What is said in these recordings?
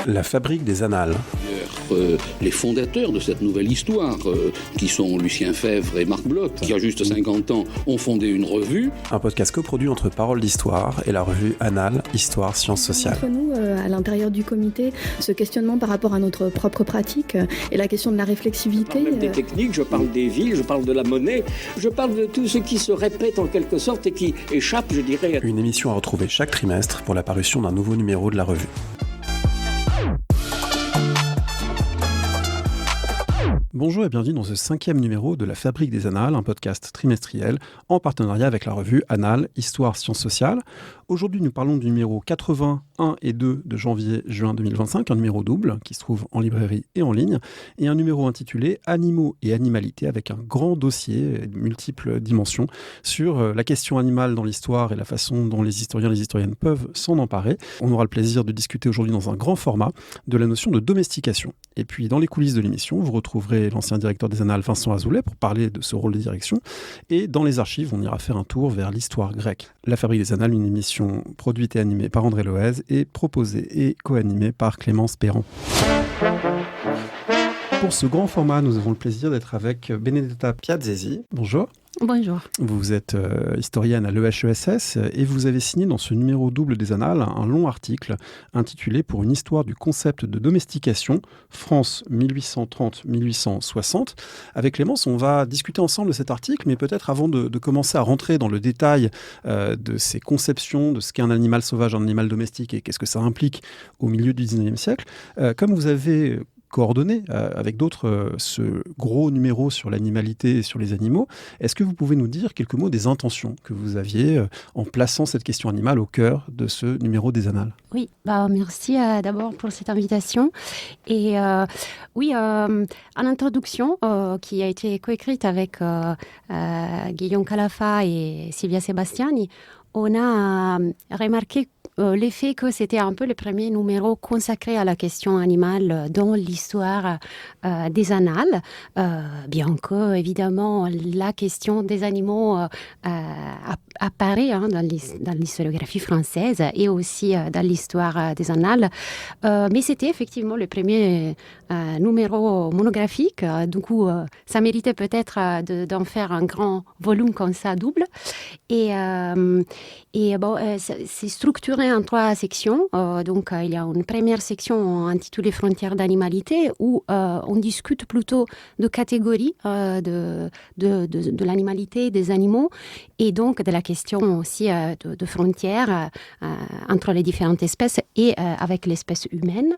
La fabrique des annales. Les fondateurs de cette nouvelle histoire, qui sont Lucien Febvre et Marc Bloch, qui a juste 50 ans, ont fondé une revue. Un podcast coproduit entre Paroles d'Histoire et la revue Annales, Histoire, Sciences Sociales. Entre nous, à l'intérieur du comité, ce questionnement par rapport à notre propre pratique et la question de la réflexivité. Je parle même des techniques, je parle des villes, je parle de la monnaie, je parle de tout ce qui se répète en quelque sorte et qui échappe, je dirais. Une émission à retrouver chaque trimestre pour la parution d'un nouveau numéro de la revue. Bonjour et bienvenue dans ce 5e numéro de La Fabrique des Annales, un podcast trimestriel en partenariat avec la revue Annales, Histoire, Sciences Sociales. Aujourd'hui, nous parlons du numéro 81 et 2 de janvier-juin 2025, un numéro double qui se trouve en librairie et en ligne, et un numéro intitulé Animaux et animalité avec un grand dossier de multiples dimensions sur la question animale dans l'histoire et la façon dont les historiens et les historiennes peuvent s'en emparer. On aura le plaisir de discuter aujourd'hui dans un grand format de la notion de domestication. Et puis, dans les coulisses de l'émission, vous retrouverez l'ancien directeur des Annales, Vincent Azoulay, pour parler de ce rôle de direction. Et dans les archives, on ira faire un tour vers l'histoire grecque. La Fabrique des Annales, une émission produite et animée par André Loez et proposée et co-animée par Clémence Perron. Pour ce grand format, nous avons le plaisir d'être avec Benedetta Piazzesi. Bonjour. Bonjour. Vous êtes historienne à l'EHESS et vous avez signé dans ce numéro double des Annales un long article intitulé « Pour une histoire du concept de domestication, France 1830-1860 ». Avec Clémence, on va discuter ensemble de cet article, mais peut-être avant de commencer à rentrer dans le détail de ces conceptions, de ce qu'est un animal sauvage, un animal domestique et qu'est-ce que ça implique au milieu du 19e siècle, comme vous avez coordonné avec d'autres ce gros numéro sur l'animalité et sur les animaux. Est-ce que vous pouvez nous dire quelques mots des intentions que vous aviez en plaçant cette question animale au cœur de ce numéro des Annales ? Oui, merci d'abord pour cette invitation. Et en introduction, qui a été coécrite avec Guillaume Calafa et Silvia Sebastiani, on a remarqué l'effet que c'était un peu le premier numéro consacré à la question animale dans l'histoire des Annales, bien que, évidemment, la question des animaux apparaît dans l'historiographie française et aussi dans l'histoire des Annales. Mais c'était effectivement le premier numéro monographique. Du coup, ça méritait peut-être d'en faire un grand volume comme ça, double. C'est structuré en 3 sections. Il y a une première section intitulée Frontières d'animalité où on discute plutôt de catégories de l'animalité des animaux et donc de la question aussi de frontières entre les différentes espèces et avec l'espèce humaine.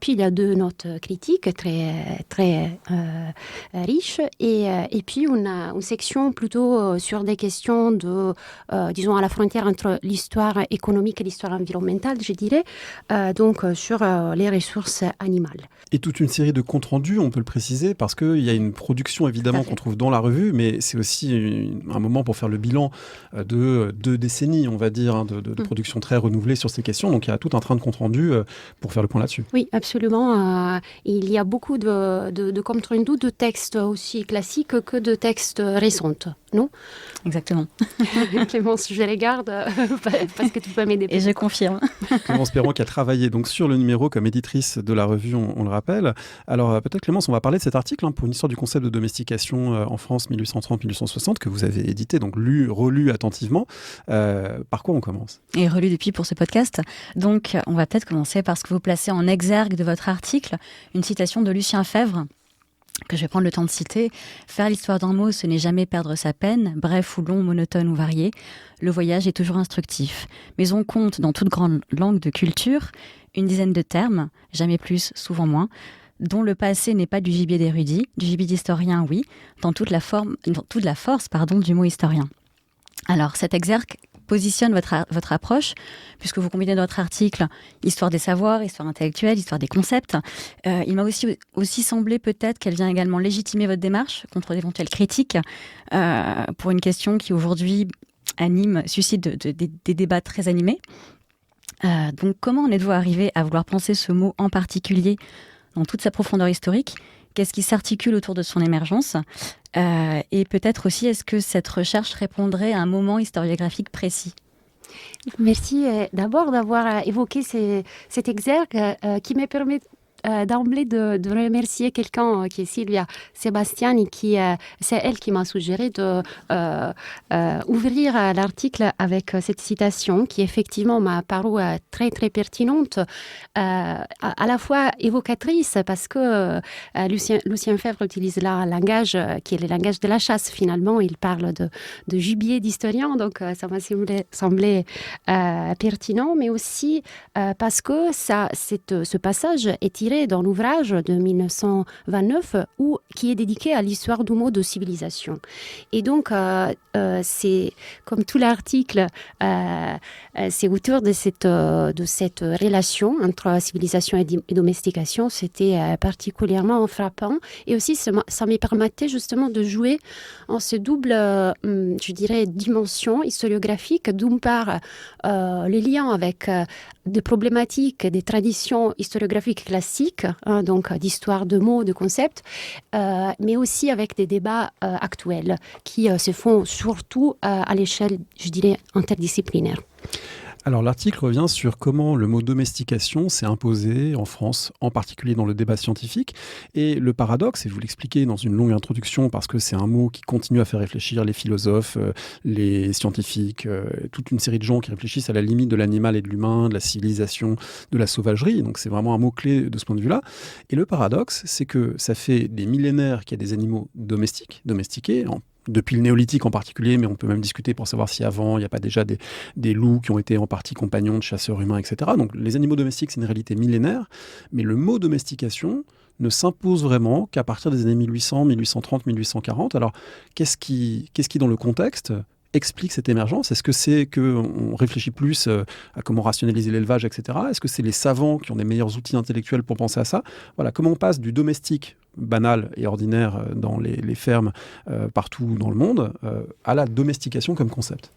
Puis il y a 2 notes critiques très, très riches et puis une section plutôt sur des questions de, disons, à la frontière entre l'histoire économique et l'histoire environnementale, je dirais, sur les ressources animales. Et toute une série de comptes rendus, on peut le préciser, parce qu'il y a une production évidemment qu'on trouve dans la revue, mais c'est aussi un moment pour faire le bilan de 2 décennies, on va dire, de production très renouvelée sur ces questions. Donc il y a tout un train de comptes rendus pour faire le point là-dessus. Oui, absolument. Il y a beaucoup de comptes rendus, de textes aussi classiques que de textes récents, non ? Exactement. Clémence, je les garde parce que tu peux m'aider. Et je confirme. Clémence Perron qui a travaillé donc sur le numéro comme éditrice de la revue, on le rappelle. Alors peut-être Clémence, on va parler de cet article pour une histoire du concept de domestication en France 1830-1860 que vous avez édité, donc lu, relu attentivement. Par quoi on commence ? Et relu depuis pour ce podcast. Donc on va peut-être commencer par ce que vous placez en exergue de votre article, une citation de Lucien Febvre, que je vais prendre le temps de citer. « Faire l'histoire d'un mot, ce n'est jamais perdre sa peine, bref ou long, monotone ou varié. Le voyage est toujours instructif. Mais on compte dans toute grande langue de culture une dizaine de termes, jamais plus, souvent moins, dont le passé n'est pas du gibier d'érudit, du gibier d'historien, oui, dans toute la force du mot historien. » Alors, cet exergue positionne votre approche, puisque vous combinez dans votre article histoire des savoirs, histoire intellectuelle, histoire des concepts. Il m'a aussi semblé peut-être qu'elle vient également légitimer votre démarche contre d'éventuelles critiques pour une question qui aujourd'hui suscite des débats très animés. Donc comment en êtes-vous arrivé à vouloir penser ce mot en particulier dans toute sa profondeur historique, Qu'est-ce qui s'articule autour de son émergence ? Et peut-être aussi, est-ce que cette recherche répondrait à un moment historiographique précis ? Merci d'abord d'avoir évoqué cet exergue qui me permet d'emblée de remercier quelqu'un qui est Silvia Sebastiani, c'est elle qui m'a suggéré de ouvrir l'article avec cette citation qui effectivement m'a paru très très pertinente, à la fois évocatrice parce que Lucien Febvre utilise là un langage qui est le langage de la chasse. Finalement, il parle de gibier d'historien, donc ça m'a semblé pertinent, mais aussi parce que ce passage est tiré dans l'ouvrage de 1929 qui est dédié à l'histoire du mot de civilisation. Et donc, c'est comme tout l'article, c'est autour de cette relation entre civilisation et domestication. C'était particulièrement frappant. Et aussi, ça me permettait justement de jouer en ce double, je dirais, dimension historiographique. D'une part, les liens avec des problématiques, des traditions historiographiques classiques, donc d'histoire de mots, de concepts, mais aussi avec des débats actuels qui se font surtout à l'échelle, je dirais, interdisciplinaire. Alors l'article revient sur comment le mot domestication s'est imposé en France, en particulier dans le débat scientifique. Et le paradoxe, et je vous l'expliquer dans une longue introduction, parce que c'est un mot qui continue à faire réfléchir les philosophes, les scientifiques, toute une série de gens qui réfléchissent à la limite de l'animal et de l'humain, de la civilisation, de la sauvagerie. Donc c'est vraiment un mot-clé de ce point de vue-là. Et le paradoxe, c'est que ça fait des millénaires qu'il y a des animaux domestiqués, depuis le néolithique en particulier, mais on peut même discuter pour savoir si avant, il n'y a pas déjà des loups qui ont été en partie compagnons de chasseurs humains, etc. Donc les animaux domestiques, c'est une réalité millénaire, mais le mot domestication ne s'impose vraiment qu'à partir des années 1800, 1830, 1840. Alors, qu'est-ce qui dans le contexte, explique cette émergence ? Est-ce que c'est qu'on réfléchit plus à comment rationaliser l'élevage, etc. Est-ce que c'est les savants qui ont des meilleurs outils intellectuels pour penser à ça ? Voilà, comment on passe du domestique banal et ordinaire dans les fermes partout dans le monde à la domestication comme concept ?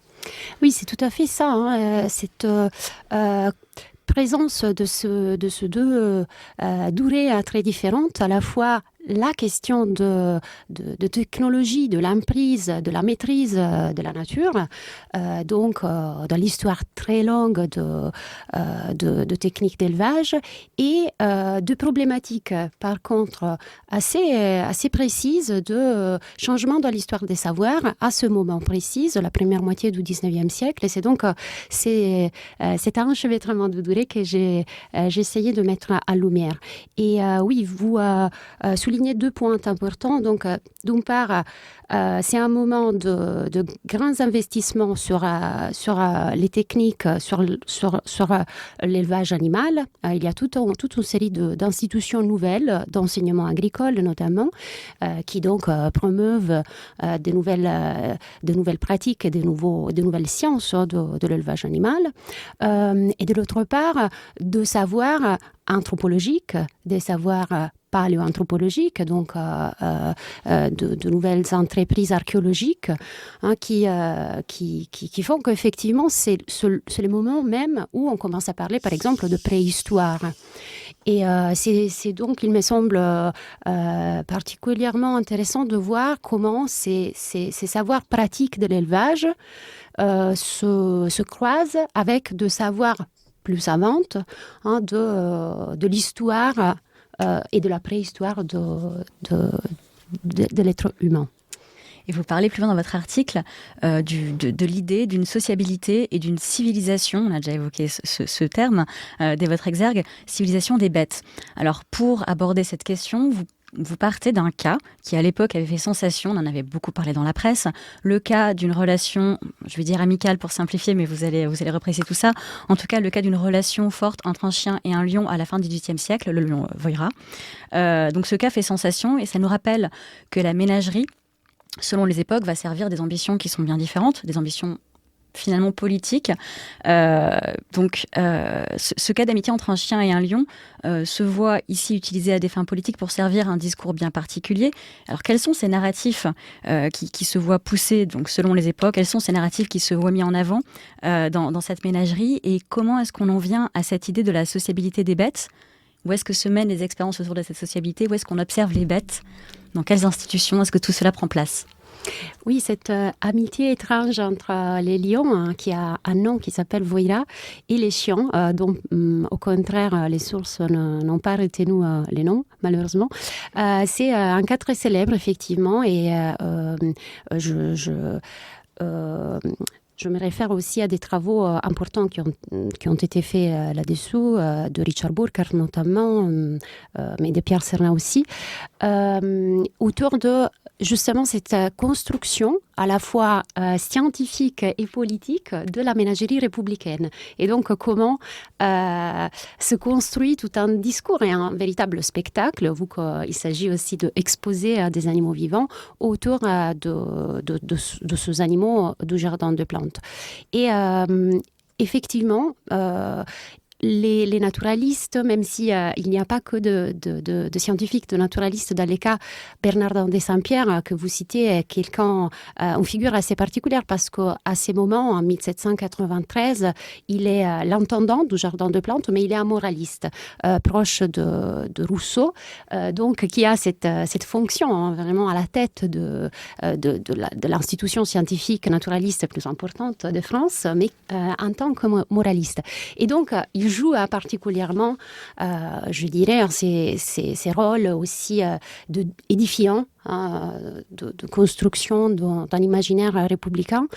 Oui, c'est tout à fait ça. Cette présence de ce deux durées très différentes, à la fois la question de technologie, de l'emprise, de la maîtrise de la nature, donc dans l'histoire très longue de techniques d'élevage, et de problématiques, par contre, assez précises de changement dans l'histoire des savoirs à ce moment précis, la première moitié du 19e siècle. Et c'est donc c'est un enchevêtrement de durée que j'ai essayé de mettre à lumière. Et oui, vous soulignez deux points importants. Donc, d'une part, c'est un moment de grands investissements sur les techniques, sur l'élevage animal. Il y a toute une série d'institutions nouvelles, d'enseignement agricole notamment, qui donc promeuvent de nouvelles pratiques et de nouvelles sciences de l'élevage animal. Et de l'autre part, de savoirs anthropologiques, des savoirs paléoanthropologiques, donc de nouvelles entreprises archéologiques qui font qu'effectivement c'est le moment même où on commence à parler par exemple de préhistoire. Et c'est donc, il me semble particulièrement intéressant de voir comment ces savoirs pratiques de l'élevage se croisent avec de savoirs plus savantes de l'histoire et de la préhistoire de l'être humain. Et vous parlez plus loin dans votre article de l'idée d'une sociabilité et d'une civilisation, on a déjà évoqué ce terme dès votre exergue, civilisation des bêtes. Alors pour aborder cette question, vous partez d'un cas qui à l'époque avait fait sensation, on en avait beaucoup parlé dans la presse, le cas d'une relation, je vais dire amicale pour simplifier, mais vous allez repréciser tout ça, en tout cas le cas d'une relation forte entre un chien et un lion à la fin du XVIIIe siècle, le lion Voira. Donc ce cas fait sensation et ça nous rappelle que la ménagerie, selon les époques, va servir des ambitions qui sont bien différentes, des ambitions finalement politiques. Ce cas d'amitié entre un chien et un lion se voit ici utilisé à des fins politiques pour servir un discours bien particulier. Alors quels sont ces narratifs qui se voient poussés donc, selon les époques ? Quels sont ces narratifs qui se voient mis en avant dans cette ménagerie ? Et comment est-ce qu'on en vient à cette idée de la sociabilité des bêtes ? Où est-ce que se mènent les expériences autour de cette sociabilité? Où est-ce qu'on observe les bêtes? Dans quelles institutions est-ce que tout cela prend place? Oui, cette amitié étrange entre les lions, qui a un nom qui s'appelle Voira, et les chiens, dont au contraire les sources n'ont pas retenu les noms, malheureusement. C'est un cas très célèbre, effectivement, et je me réfère aussi à des travaux importants qui ont été faits là-dessous, de Richard Burkhardt notamment, mais de Pierre Serna aussi, autour de justement cette construction à la fois scientifique et politique de la ménagerie républicaine. Et donc comment se construit tout un discours et un véritable spectacle, vu qu'il s'agit aussi d'exposer des animaux vivants autour de ces animaux du jardin de plantes. Et effectivement, les naturalistes, même si il n'y a pas que de scientifiques, de naturalistes dans les cas, Bernardin de Saint-Pierre, que vous citez, est une figure assez particulière parce qu'à ces moments, en 1793, il est l'intendant du jardin de plantes, mais il est un moraliste, proche de Rousseau, donc qui a cette fonction vraiment à la tête de l'institution scientifique naturaliste la plus importante de France, mais en tant que moraliste. Et donc, il joue particulièrement, je dirais, ces rôles aussi édifiants, de construction d'un imaginaire républicain.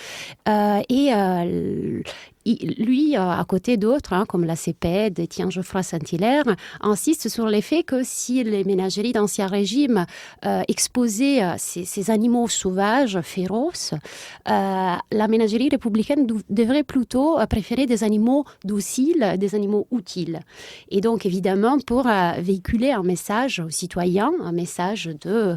Lui, à côté d'autres, comme la CEPED, Étienne Geoffroy Saint-Hilaire, insiste sur le fait que si les ménageries d'Ancien Régime exposaient ces animaux sauvages, féroces, la ménagerie républicaine devrait plutôt préférer des animaux dociles, des animaux utiles. Et donc, évidemment, pour véhiculer un message aux citoyens, un message de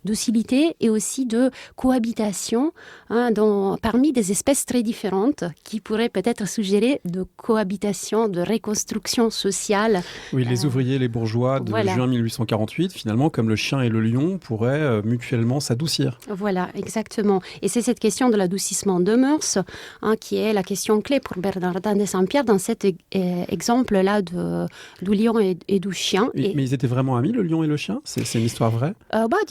docilité et aussi de cohabitation parmi des espèces très différentes qui pourraient peut-être suggérer de cohabitation, de reconstruction sociale. Oui, les ouvriers, les bourgeois de juin 1848, finalement, comme le chien et le lion, pourraient mutuellement s'adoucir. Voilà, exactement. Et c'est cette question de l'adoucissement de mœurs qui est la question clé pour Bernardin de Saint-Pierre dans cet exemple-là du lion et du chien. Mais ils étaient vraiment amis, le lion et le chien? C'est une histoire vraie?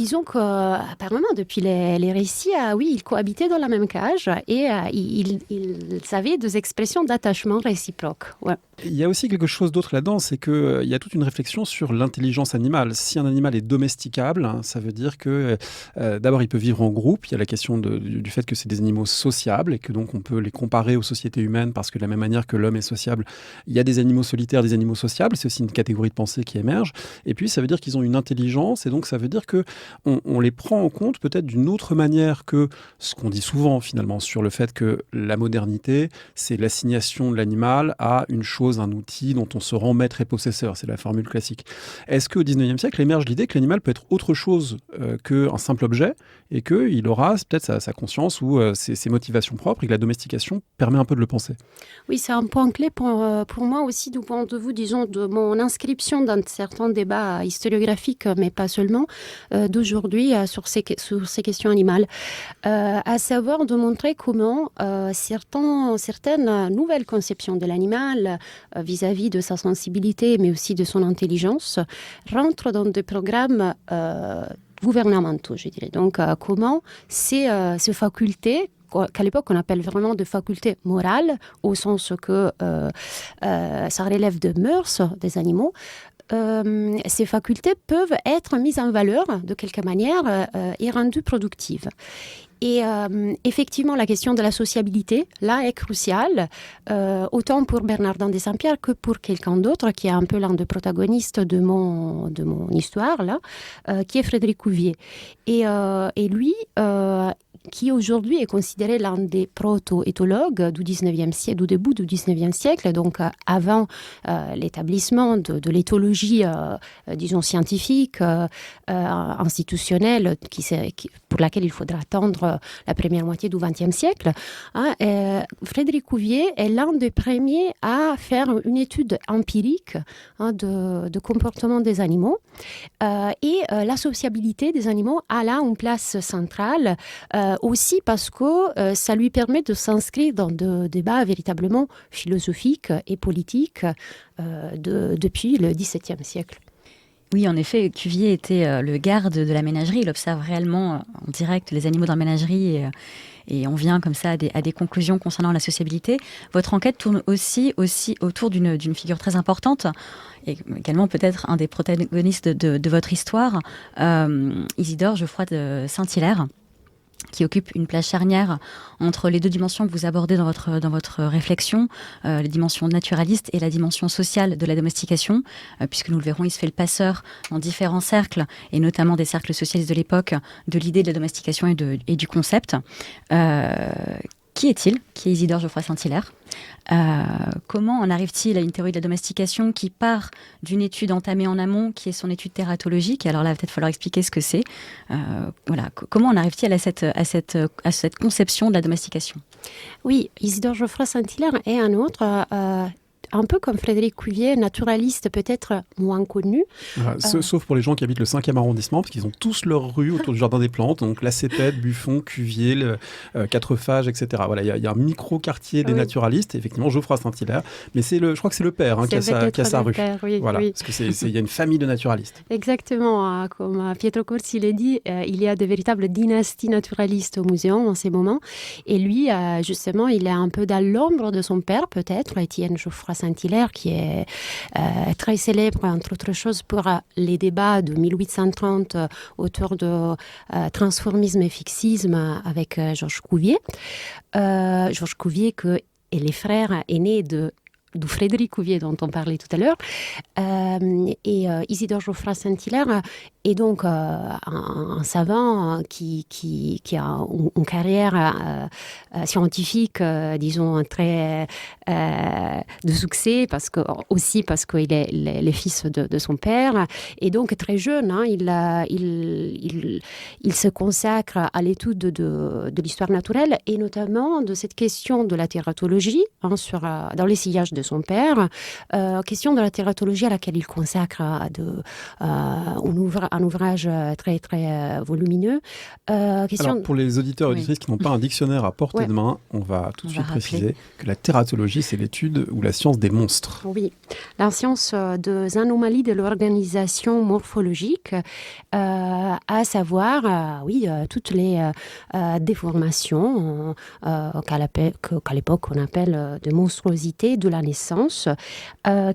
Disons qu'apparemment, depuis les récits, oui, ils cohabitaient dans la même cage et ils avaient des expressions d'attachement réciproque. Ouais. Il y a aussi quelque chose d'autre là-dedans, c'est qu'il y a toute une réflexion sur l'intelligence animale. Si un animal est domesticable, ça veut dire que d'abord il peut vivre en groupe. Il y a la question du fait que c'est des animaux sociables et que donc on peut les comparer aux sociétés humaines parce que de la même manière que l'homme est sociable, il y a des animaux solitaires, des animaux sociables. C'est aussi une catégorie de pensée qui émerge. Et puis ça veut dire qu'ils ont une intelligence et donc ça veut dire qu'on les prend en compte peut-être d'une autre manière que ce qu'on dit souvent finalement sur le fait que la modernité, c'est l'assignation de l'animal à une chose, un outil dont on se rend maître et possesseur. C'est la formule classique. Est-ce qu'au XIXe siècle émerge l'idée que l'animal peut être autre chose qu'un simple objet et qu'il aura peut-être sa conscience ou ses motivations propres et que la domestication permet un peu de le penser? Oui, c'est un point clé pour moi aussi du point de vue, disons, de mon inscription dans certains débats historiographiques, mais pas seulement, d'aujourd'hui sur ces questions animales. À savoir de montrer comment certaines nouvelles conceptions de l'animal vis-à-vis de sa sensibilité, mais aussi de son intelligence, rentrent dans des programmes gouvernementaux, je dirais. Donc, comment ces facultés, qu'à l'époque on appelle vraiment de facultés morales, au sens que ça relève de mœurs des animaux, ces facultés peuvent être mises en valeur de quelque manière et rendues productives. Et effectivement, la question de la sociabilité, là, est cruciale, autant pour Bernardin de Saint-Pierre que pour quelqu'un d'autre, qui est un peu l'un des protagonistes de mon histoire, là, qui est Frédéric Cuvier. Et lui, qui aujourd'hui est considéré l'un des proto-éthologues du début du 19e siècle, donc avant l'établissement de l'éthologie, disons, scientifique, institutionnelle, pour laquelle il faudra attendre entre la première moitié du XXe siècle. Frédéric Cuvier est l'un des premiers à faire une étude empirique de comportement des animaux. Et la sociabilité des animaux a là une place centrale, aussi parce que ça lui permet de s'inscrire dans des débats véritablement philosophiques et politiques depuis le XVIIe siècle. Oui, en effet, Cuvier était le garde de la ménagerie. Il observe réellement en direct les animaux dans la ménagerie et on vient comme ça à des conclusions concernant la sociabilité. Votre enquête tourne aussi autour d'une figure très importante et également peut-être un des protagonistes de votre histoire, Isidore Geoffroy de Saint-Hilaire, qui occupe une place charnière entre les deux dimensions que vous abordez dans votre réflexion, les dimensions naturalistes et la dimension sociale de la domestication, puisque nous le verrons, il se fait le passeur dans différents cercles, et notamment des cercles socialistes de l'époque, de l'idée de la domestication et du concept. Qui est-il ? Qui est Isidore Geoffroy Saint-Hilaire ? Comment en arrive-t-il à une théorie de la domestication qui part d'une étude entamée en amont, qui est son étude tératologique ? Alors là, il va peut-être falloir expliquer ce que c'est. Comment en arrive-t-il à cette conception de la domestication ? Oui, Isidore Geoffroy Saint-Hilaire est un autre... un peu comme Frédéric Cuvier, naturaliste peut-être moins connu. Sauf pour les gens qui habitent le 5e arrondissement, parce qu'ils ont tous leur rue autour du Jardin des Plantes, donc La Cépette, Buffon, Cuvier, Quatrefage, etc. Voilà, il y a un micro-quartier des naturalistes, et effectivement Geoffroy Saint-Hilaire, mais je crois que c'est le père qui a sa rue. Père, oui, voilà, oui. parce qu'il y a une famille de naturalistes. Exactement, comme Pietro Corsi l'a dit, il y a de véritables dynasties naturalistes au Muséum en ces moments, et lui, justement, il est un peu dans l'ombre de son père, peut-être, Étienne Geoffroy Saint-Hilaire, qui est très célèbre, entre autres choses, pour les débats de 1830 autour de transformisme et fixisme avec Georges Cuvier. Georges Cuvier, et les frères aînés du Frédéric Cuvier dont on parlait tout à l'heure. Et Isidore Geoffroy Saint-Hilaire est donc un savant qui a une carrière scientifique, disons, très de succès, aussi parce qu'il est le fils de son père. Et donc, très jeune, il se consacre à l'étude de l'histoire naturelle et notamment de cette question de la tératologie dans les sillages de son père. Question de la tératologie à laquelle il consacre un ouvrage très, très volumineux. Alors, pour les auditeurs et auditrices qui n'ont pas un dictionnaire à portée de main, on va tout de suite préciser que la tératologie, c'est l'étude ou la science des monstres. Oui, la science des anomalies de l'organisation morphologique, à savoir, toutes les déformations qu'à l'époque on appelle de monstruosité de la naissance,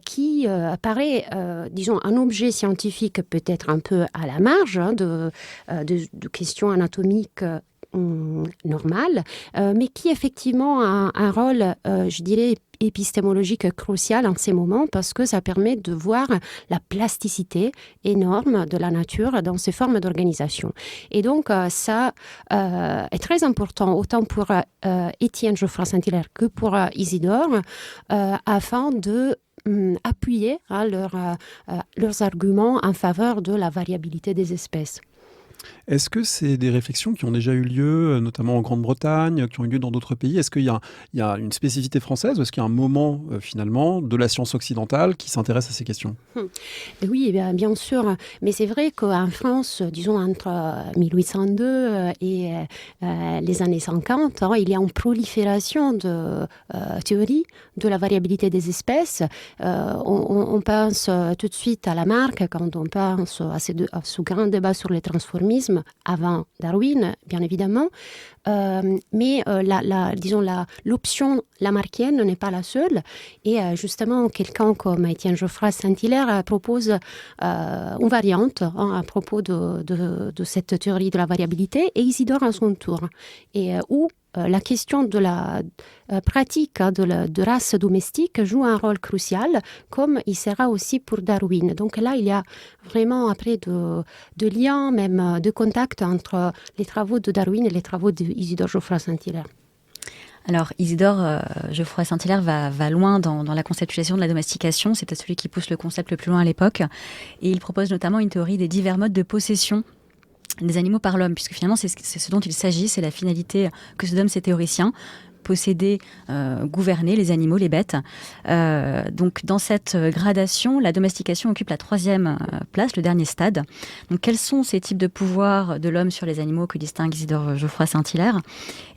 qui apparaît, disons, un objet scientifique peut-être un peu à la marge de questions anatomiques normales, mais qui effectivement a un rôle, je dirais, épistémologique crucial en ces moments, parce que ça permet de voir la plasticité énorme de la nature dans ses formes d'organisation. Et donc, ça est très important, autant pour Étienne Geoffroy Saint-Hilaire que pour Isidore, afin de appuyer leurs arguments en faveur de la variabilité des espèces. Est-ce que c'est des réflexions qui ont déjà eu lieu, notamment en Grande-Bretagne, qui ont eu lieu dans d'autres pays ? Est-ce qu'il y a une spécificité française ou est-ce qu'il y a un moment, finalement, de la science occidentale qui s'intéresse à ces questions ? Oui, bien sûr. Mais c'est vrai qu'en France, disons entre 1802 et les années 50, il y a une prolifération de théories de la variabilité des espèces. On pense tout de suite à Lamarck quand on pense à ce grand débat sur le transformisme avant Darwin, bien évidemment. Mais l'option lamarckienne n'est pas la seule. Et justement, quelqu'un comme Étienne Geoffroy Saint-Hilaire propose une variante à propos de cette théorie de la variabilité, et Isidore à son tour. Et où la question de la pratique de race domestique joue un rôle crucial, comme il sera aussi pour Darwin. Donc là, il y a vraiment après de liens, même de contacts entre les travaux de Darwin et les travaux d'Isidore Geoffroy Saint-Hilaire. Alors, Isidore Geoffroy Saint-Hilaire va loin dans la conceptualisation de la domestication. C'est celui qui pousse le concept le plus loin à l'époque. Et il propose notamment une théorie des divers modes de possession des animaux par l'homme, puisque finalement c'est ce dont il s'agit, c'est la finalité que se donnent ces théoriciens, posséder, gouverner les animaux, les bêtes. Donc dans cette gradation, la domestication occupe la 3e place, le dernier stade. Donc quels sont ces types de pouvoirs de l'homme sur les animaux que distingue Isidore Geoffroy Saint-Hilaire,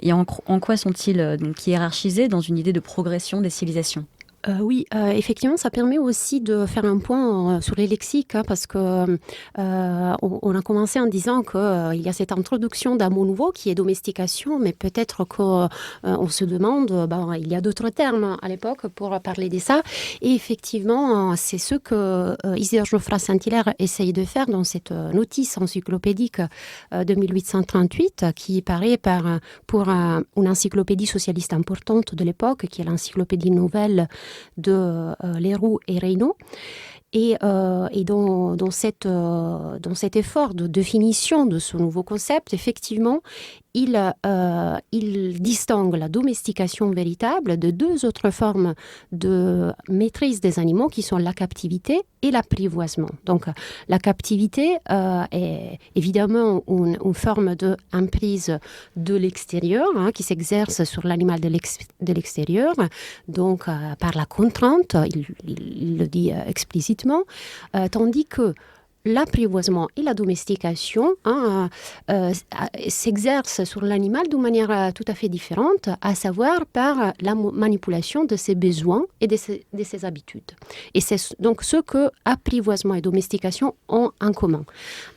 et en quoi sont-ils donc hiérarchisés dans une idée de progression des civilisations? Oui, effectivement, ça permet aussi de faire un point sur les lexiques, parce que on a commencé en disant qu'il y a cette introduction d'un mot nouveau qui est domestication, mais peut-être qu'on se demande, il y a d'autres termes à l'époque pour parler de ça. Et effectivement, c'est ce que Isidore Geoffroy Saint-Hilaire essaye de faire dans cette notice encyclopédique de 1838, qui paraît pour une encyclopédie socialiste importante de l'époque, qui est l'encyclopédie nouvelle de Leroux et Reynaud. Et dans cet effort de définition de ce nouveau concept, effectivement, il distingue la domestication véritable de 2 autres formes de maîtrise des animaux qui sont la captivité et l'apprivoisement. Donc la captivité est évidemment une forme d'emprise de l'extérieur, qui s'exerce sur l'animal de l'extérieur, donc par la contrainte, il le dit explicitement, tandis que l'apprivoisement et la domestication s'exercent sur l'animal d'une manière tout à fait différente, à savoir par la manipulation de ses besoins et de ses habitudes. Et c'est donc ce que apprivoisement et domestication ont en commun.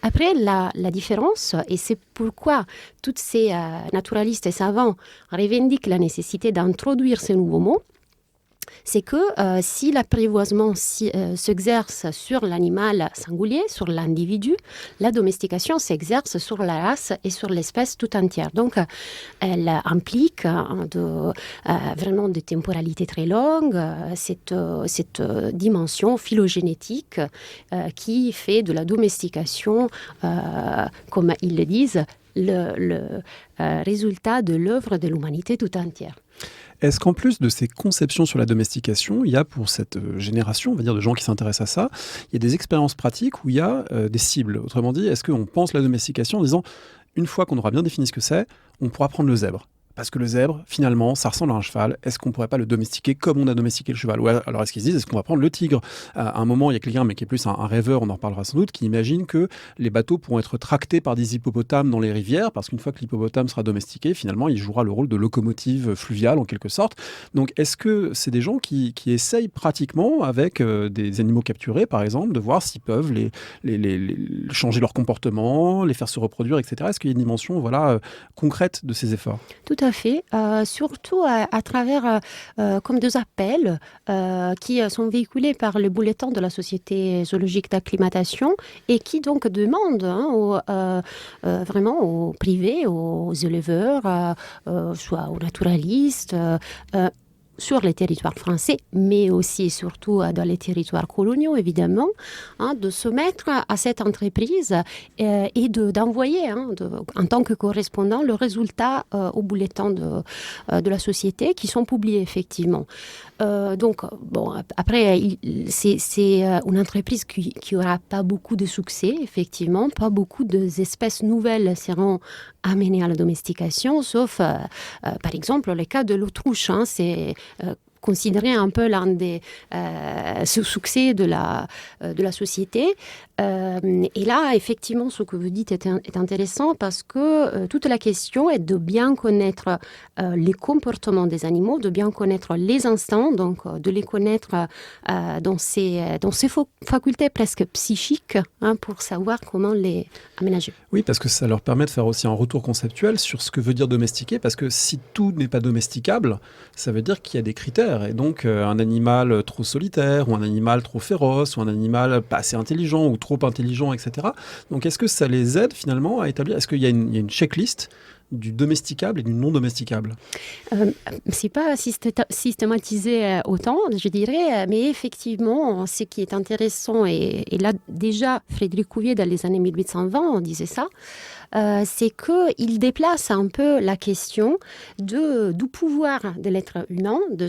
Après, la différence, et c'est pourquoi tous ces naturalistes et savants revendiquent la nécessité d'introduire ces nouveaux mots, c'est que si l'apprivoisement s'exerce sur l'animal singulier, sur l'individu, la domestication s'exerce sur la race et sur l'espèce tout entière. Donc, elle implique vraiment des temporalités très longues, cette dimension phylogénétique qui fait de la domestication, comme ils le disent, le résultat de l'œuvre de l'humanité tout entière. Est-ce qu'en plus de ces conceptions sur la domestication, il y a pour cette génération, on va dire, de gens qui s'intéressent à ça, il y a des expériences pratiques où il y a des cibles? Autrement dit, est-ce qu'on pense la domestication en disant, une fois qu'on aura bien défini ce que c'est, on pourra prendre le zèbre? Parce que le zèbre, finalement, ça ressemble à un cheval. Est-ce qu'on ne pourrait pas le domestiquer comme on a domestiqué le cheval? Ou alors est-ce qu'ils se disent, est-ce qu'on va prendre le tigre? À un moment, il y a quelqu'un, mais qui est plus un rêveur, on en reparlera sans doute, qui imagine que les bateaux pourront être tractés par des hippopotames dans les rivières, parce qu'une fois que l'hippopotame sera domestiqué, finalement, il jouera le rôle de locomotive fluviale, en quelque sorte. Donc, est-ce que c'est des gens qui essayent pratiquement, avec des animaux capturés, par exemple, de voir s'ils peuvent les changer leur comportement, les faire se reproduire, etc. Est-ce qu'il y a une dimension concrète de ces efforts? Tout à fait, surtout à travers comme des appels qui sont véhiculés par le bulletin de la Société zoologique d'acclimatation et qui donc demandent vraiment aux privés, aux éleveurs, soit aux naturalistes, sur les territoires français, mais aussi et surtout dans les territoires coloniaux, évidemment, de se mettre à cette entreprise et d'envoyer, en tant que correspondant, le résultat au bulletin de la société qui sont publiés, effectivement. Donc, bon, après, c'est une entreprise qui n'aura pas beaucoup de succès, effectivement. Pas beaucoup d'espèces nouvelles seront amenées à la domestication, sauf, par exemple, le cas de l'autruche. C'est considéré un peu l'un des succès de la société. Et là, effectivement, ce que vous dites est intéressant parce que toute la question est de bien connaître les comportements des animaux, de bien connaître les instincts, donc de les connaître dans ces facultés presque psychiques, pour savoir comment les aménager. Oui, parce que ça leur permet de faire aussi un retour conceptuel sur ce que veut dire domestiquer, parce que si tout n'est pas domesticable, ça veut dire qu'il y a des critères. Et donc, un animal trop solitaire, ou un animal trop féroce, ou un animal pas assez intelligent, ou trop intelligent, etc. Donc, est-ce que ça les aide finalement à établir? Est-ce qu'il y a une checklist du domesticable et du non domesticable? C'est pas systématisé autant, je dirais, mais effectivement, ce qui est intéressant, et là déjà, Frédéric Cuvier, dans les années 1820, on disait ça, c'est qu'il déplace un peu la question du pouvoir de l'être humain, de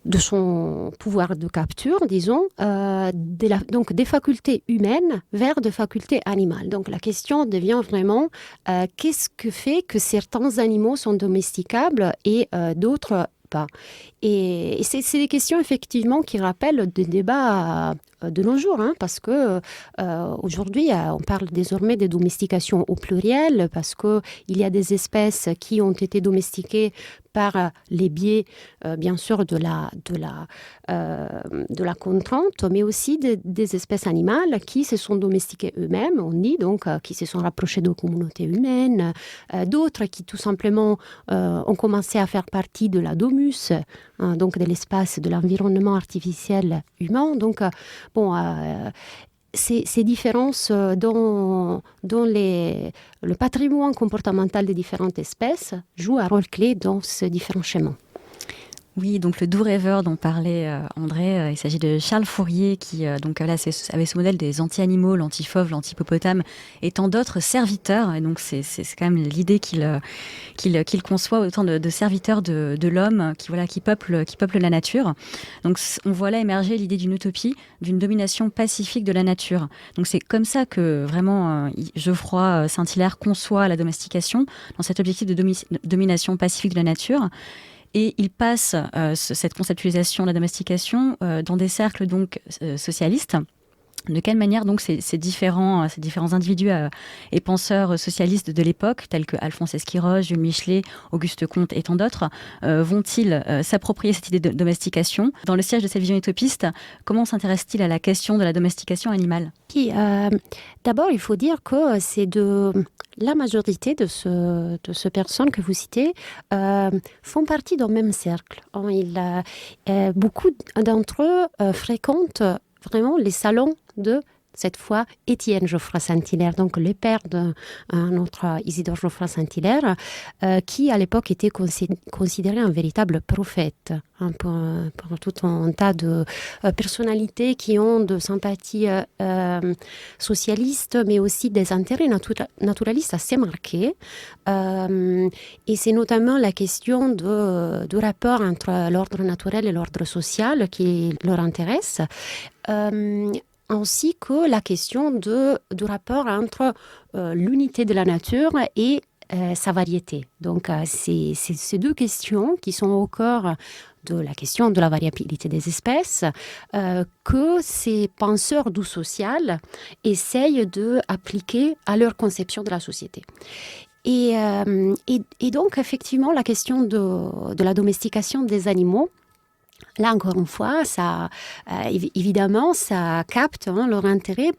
de son pouvoir de capture, disons, donc des facultés humaines vers des facultés animales. Donc la question devient vraiment qu'est-ce que fait que certains animaux sont domesticables et d'autres pas. Et c'est des questions effectivement qui rappellent des débats de nos jours, parce que aujourd'hui on parle désormais de domestication au pluriel, parce qu'il y a des espèces qui ont été domestiquées par les biais, bien sûr, de la contrainte, mais aussi des espèces animales qui se sont domestiquées eux-mêmes, on dit, donc qui se sont rapprochées de communautés humaines, d'autres qui tout simplement ont commencé à faire partie de la domus, donc de l'espace de l'environnement artificiel humain. Donc, ces différences dans le patrimoine comportemental des différentes espèces jouent un rôle clé dans ces différents schémas. Oui, donc le doux rêveur dont parlait André, il s'agit de Charles Fourier qui donc là avait ce modèle des anti-animaux, l'anti-fauve, l'anti-hippopotame et tant d'autres serviteurs. Et donc c'est quand même l'idée qu'il conçoit autant de serviteurs de l'homme qui peuplent la nature. Donc on voit là émerger l'idée d'une utopie, d'une domination pacifique de la nature. Donc c'est comme ça que vraiment Geoffroy Saint-Hilaire conçoit la domestication dans cet objectif de domination pacifique de la nature. Et il passe cette conceptualisation de la domestication dans des cercles donc socialistes. De quelle manière donc ces différents individus et penseurs socialistes de l'époque, tels que Alphonse Esquiroche, Jules Michelet, Auguste Comte et tant d'autres, vont-ils s'approprier cette idée de domestication ? Dans le siège de cette vision utopiste, comment s'intéresse-t-il à la question de la domestication animale ? D'abord, il faut dire que c'est la majorité de ces personnes que vous citez font partie d'un même cercle. Beaucoup d'entre eux fréquentent vraiment les salons de, cette fois, Étienne Geoffroy Saint-Hilaire, donc le père de notre Isidore Geoffroy Saint-Hilaire, qui à l'époque était considéré un véritable prophète pour tout un tas de personnalités qui ont de sympathies socialistes, mais aussi des intérêts naturalistes assez marqués. Et c'est notamment la question du rapport entre l'ordre naturel et l'ordre social qui leur intéresse. Ainsi que la question du rapport entre l'unité de la nature et sa variété. Donc, c'est ces deux questions qui sont au cœur de la question de la variabilité des espèces que ces penseurs du social essayent d'appliquer à leur conception de la société. Et donc, effectivement, la question de la domestication des animaux, là, encore une fois, évidemment, ça capte leur intérêt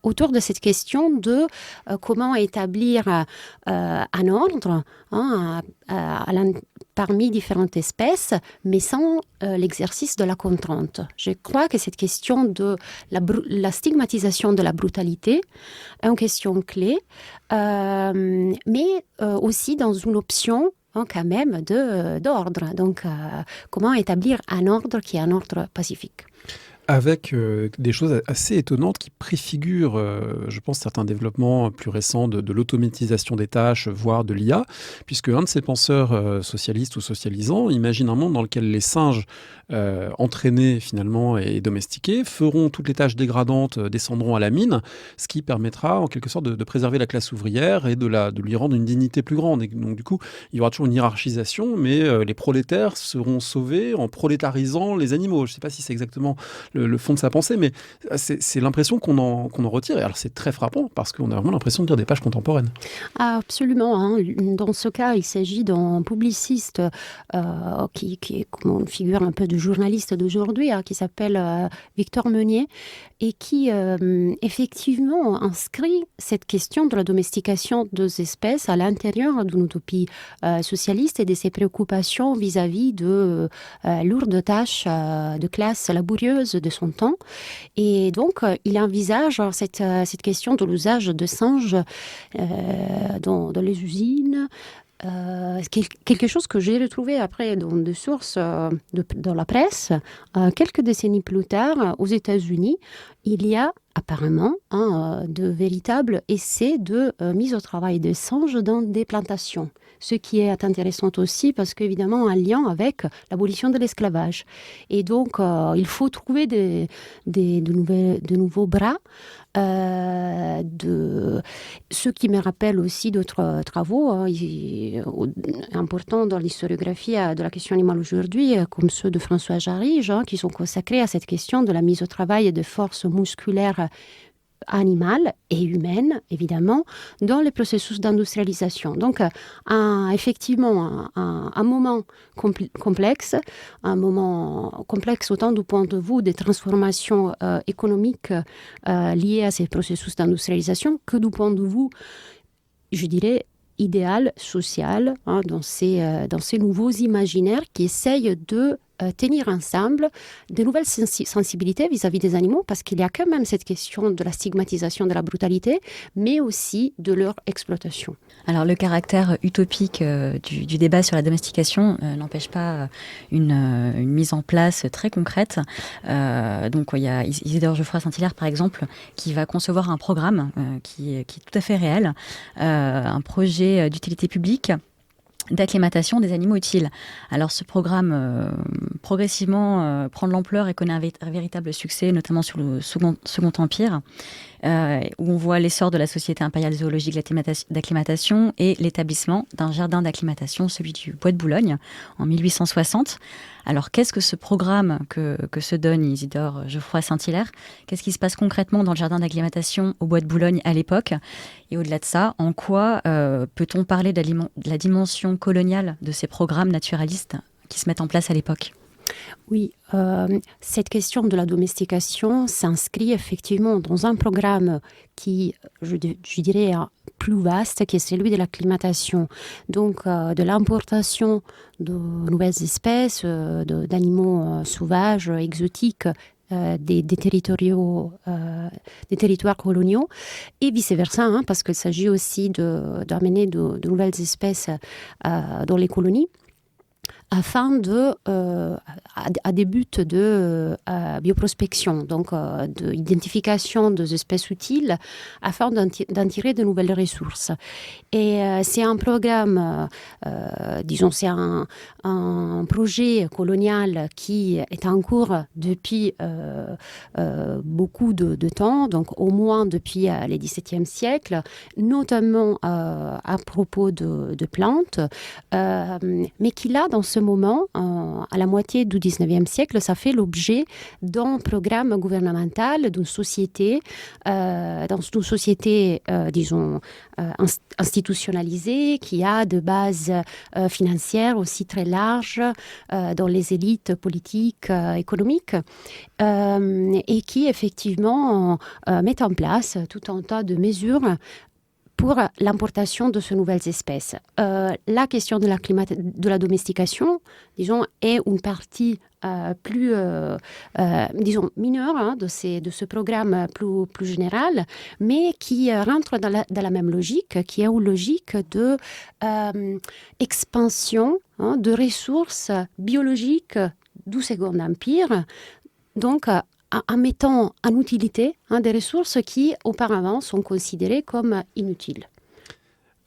autour de cette question de comment établir un ordre parmi différentes espèces, mais sans l'exercice de la contrainte. Je crois que cette question de la stigmatisation de la brutalité est une question clé, mais aussi dans une option quand même d'ordre. Donc, comment établir un ordre qui est un ordre pacifique ? Avec des choses assez étonnantes qui préfigurent, je pense, certains développements plus récents de l'automatisation des tâches, voire de l'IA, puisque un de ces penseurs socialistes ou socialisants imagine un monde dans lequel les singes entraînés finalement et domestiqués feront toutes les tâches dégradantes, descendront à la mine, ce qui permettra en quelque sorte de préserver la classe ouvrière et de lui rendre une dignité plus grande. Et donc du coup, il y aura toujours une hiérarchisation, mais les prolétaires seront sauvés en prolétarisant les animaux. Je ne sais pas si c'est exactement le fond de sa pensée, mais c'est l'impression qu'on en retire. Et alors c'est très frappant parce qu'on a vraiment l'impression de lire des pages contemporaines. Absolument. Dans ce cas, il s'agit d'un publiciste qui est comme une figure un peu de journaliste d'aujourd'hui, qui s'appelle Victor Meunier, et qui effectivement inscrit cette question de la domestication des espèces à l'intérieur d'une utopie socialiste et de ses préoccupations vis-à-vis de lourdes tâches de classe laborieuse de son temps. Et donc, il envisage cette question de l'usage de singes dans les usines, quelque chose que j'ai retrouvé après dans des sources dans la presse. Quelques décennies plus tard, aux États-Unis, il y a apparemment de véritables essais de mise au travail des singes dans des plantations. Ce qui est intéressant aussi parce qu'évidemment un lien avec l'abolition de l'esclavage. Et donc il faut trouver de nouveaux bras. Ce qui me rappelle aussi d'autres travaux importants dans l'historiographie de la question animale aujourd'hui, comme ceux de François Jarige, qui sont consacrés à cette question de la mise au travail des forces musculaires animales et humaines, évidemment, dans les processus d'industrialisation. Donc, effectivement, un moment complexe, autant du point de vue des transformations économiques liées à ces processus d'industrialisation que du point de vue, je dirais, idéal, social, dans ces nouveaux imaginaires qui essayent de tenir ensemble de nouvelles sensibilités vis-à-vis des animaux, parce qu'il y a quand même cette question de la stigmatisation de la brutalité, mais aussi de leur exploitation. Alors le caractère utopique du débat sur la domestication n'empêche pas une mise en place très concrète. Donc il y a Isidore Geoffroy-Saint-Hilaire par exemple qui va concevoir un programme qui est tout à fait réel, un projet d'utilité publique d'acclimatation des animaux utiles. Alors ce programme progressivement prend de l'ampleur et connaît un véritable succès, notamment sur le Second Empire, où on voit l'essor de la Société impériale zoologique d'acclimatation et l'établissement d'un jardin d'acclimatation, celui du Bois de Boulogne, en 1860. Alors qu'est-ce que ce programme que se donne Isidore Geoffroy-Saint-Hilaire? Qu'est-ce qui se passe concrètement dans le jardin d'acclimatation au Bois de Boulogne à l'époque? Et au-delà de ça, en quoi peut-on parler de la dimension coloniale de ces programmes naturalistes qui se mettent en place à l'époque? Oui, cette question de la domestication s'inscrit effectivement dans un programme qui, je dirais, plus vaste, qui est celui de l'acclimatation. Donc, de l'importation de nouvelles espèces, d'animaux sauvages, exotiques, des territoires coloniaux et vice-versa, parce qu'il s'agit aussi d'amener de nouvelles espèces dans les colonies, afin à des buts de bioprospection, donc d'identification des espèces utiles, afin d'en tirer de nouvelles ressources. Et c'est un programme, c'est un projet colonial qui est en cours depuis beaucoup de temps, donc au moins depuis le XVIIe siècle, notamment à propos de plantes, mais qui là, dans ce moment, à la moitié du XIXe siècle, ça fait l'objet d'un programme gouvernemental, d'une société, institutionnalisée, qui a de bases financières aussi très larges dans les élites politiques, économiques, et qui effectivement met en place tout un tas de mesures pour l'importation de ces nouvelles espèces. La question de la domestication, est une partie plus, mineure de ce programme plus général, mais qui rentre dans la même logique, qui est une logique de expansion de ressources biologiques du Second Empire, donc en mettant en utilité des ressources qui auparavant sont considérées comme inutiles.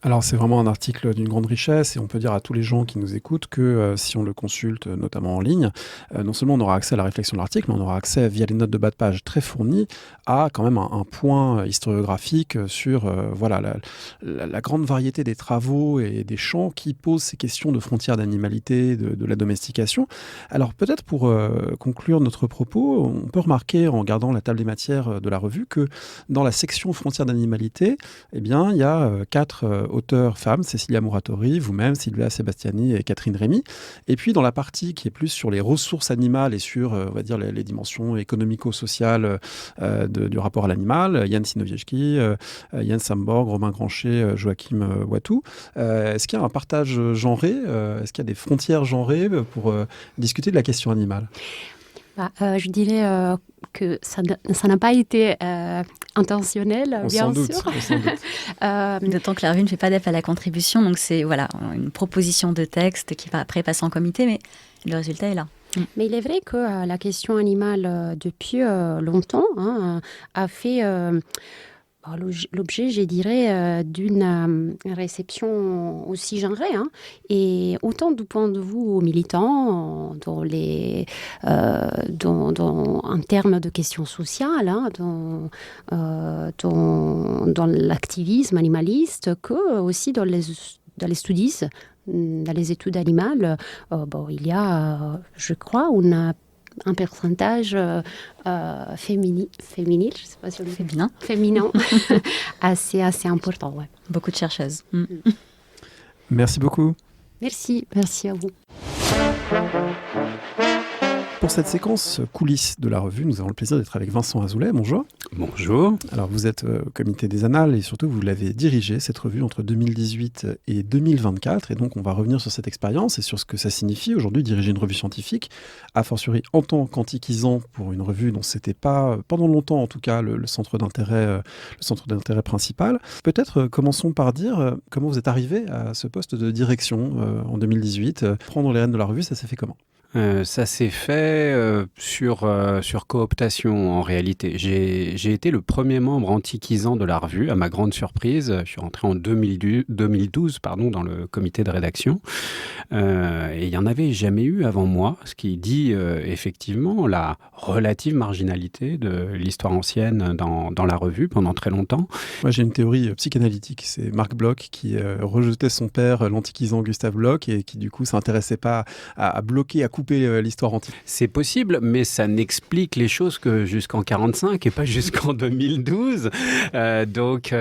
Alors c'est vraiment un article d'une grande richesse et on peut dire à tous les gens qui nous écoutent que si on le consulte, notamment en ligne, non seulement on aura accès à la réflexion de l'article, mais on aura accès via les notes de bas de page très fournies à quand même un point historiographique sur la grande variété des travaux et des champs qui posent ces questions de frontières d'animalité, de la domestication. Alors peut-être pour conclure notre propos, on peut remarquer en regardant la table des matières de la revue que dans la section frontières d'animalité, il y a 4 auteurs femmes, Cecilia Muratori, vous-même, Silvia Sebastiani et Catherine Rémy. Et puis dans la partie qui est plus sur les ressources animales et sur, on va dire, les dimensions économico-sociales du rapport à l'animal, Yann Sinowiecki, Yann Samborg, Romain Granchet, Joachim Watou. Est-ce qu'il y a un partage genré? Est-ce qu'il y a des frontières genrées pour discuter de la question animale? Je dirais que ça n'a pas été intentionnel, bien sûr. D'autant que la revue ne fait pas d'appel à la contribution, donc c'est une proposition de texte qui va après passer en comité, mais le résultat est là. Mais il est vrai que la question animale, depuis longtemps, a fait l'objet, je dirais, d'une réception aussi genrée. Et autant du point de vue militant, en termes de questions sociales, dans l'activisme animaliste, que aussi dans les studies, dans les études animales, il y a, je crois, un pourcentage féminin, je sais pas si on dit féminin, assez important. Ouais. Beaucoup de chercheuses. Merci beaucoup. Merci à vous. Pour cette séquence coulisses de la revue, nous avons le plaisir d'être avec Vincent Azoulay. Bonjour. Bonjour. Alors vous êtes au comité des Annales et surtout vous l'avez dirigé, cette revue, entre 2018 et 2024. Et donc on va revenir sur cette expérience et sur ce que ça signifie aujourd'hui diriger une revue scientifique, a fortiori en tant qu'antiquisant pour une revue dont c'était pas, pendant longtemps en tout cas, le centre d'intérêt principal. Peut-être commençons par dire comment vous êtes arrivé à ce poste de direction en 2018. Prendre les rênes de la revue, ça s'est fait comment ? Ça s'est fait sur cooptation en réalité. J'ai été le premier membre antiquisant de la revue, à ma grande surprise. Je suis rentré en 2012 dans le comité de rédaction. Et il n'y en avait jamais eu avant moi, ce qui dit effectivement la relative marginalité de l'histoire ancienne dans la revue pendant très longtemps. Moi j'ai une théorie psychanalytique, c'est Marc Bloch qui rejetait son père, l'antiquisant Gustave Bloch, et qui du coup s'intéressait pas à bloquer, à couper l'histoire antique. C'est possible, mais ça n'explique les choses que jusqu'en 1945 et pas jusqu'en 2012. Donc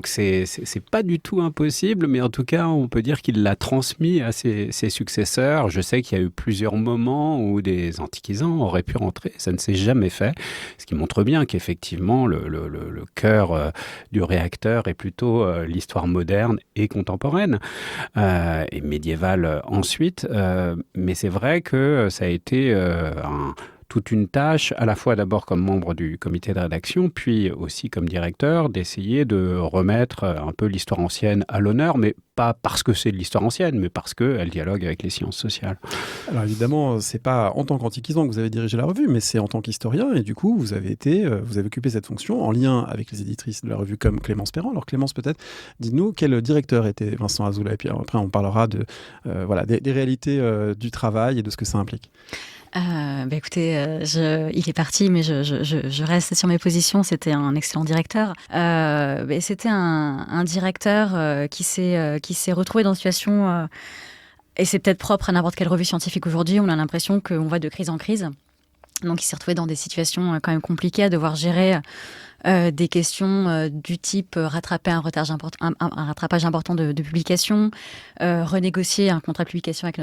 c'est pas du tout impossible, mais en tout cas, on peut dire qu'il l'a transmis à ses successeurs. Je sais qu'il y a eu plusieurs moments où des antiquisants auraient pu rentrer. Ça ne s'est jamais fait, ce qui montre bien qu'effectivement, le cœur du réacteur est plutôt l'histoire moderne et contemporaine, et médiévale ensuite. Mais c'est vrai que ça a été toute une tâche, à la fois d'abord comme membre du comité de rédaction, puis aussi comme directeur, d'essayer de remettre un peu l'histoire ancienne à l'honneur, mais pas parce que c'est de l'histoire ancienne, mais parce qu'elle dialogue avec les sciences sociales. Alors évidemment, c'est pas en tant qu'antiquisant que vous avez dirigé la revue, mais c'est en tant qu'historien, et du coup, vous avez occupé cette fonction en lien avec les éditrices de la revue comme Clémence Perrin. Alors Clémence, peut-être, dites-nous quel directeur était Vincent Azoulay, et puis après on parlera des réalités du travail et de ce que ça implique. Écoutez, il est parti, mais je reste sur mes positions. C'était un excellent directeur. C'était un directeur qui s'est retrouvé dans une situation, et c'est peut-être propre à n'importe quelle revue scientifique aujourd'hui. On a l'impression qu'on va de crise en crise. Donc, il s'est retrouvé dans des situations quand même compliquées, à devoir gérer des questions du type rattraper un rattrapage important de publications, renégocier un contrat de publication avec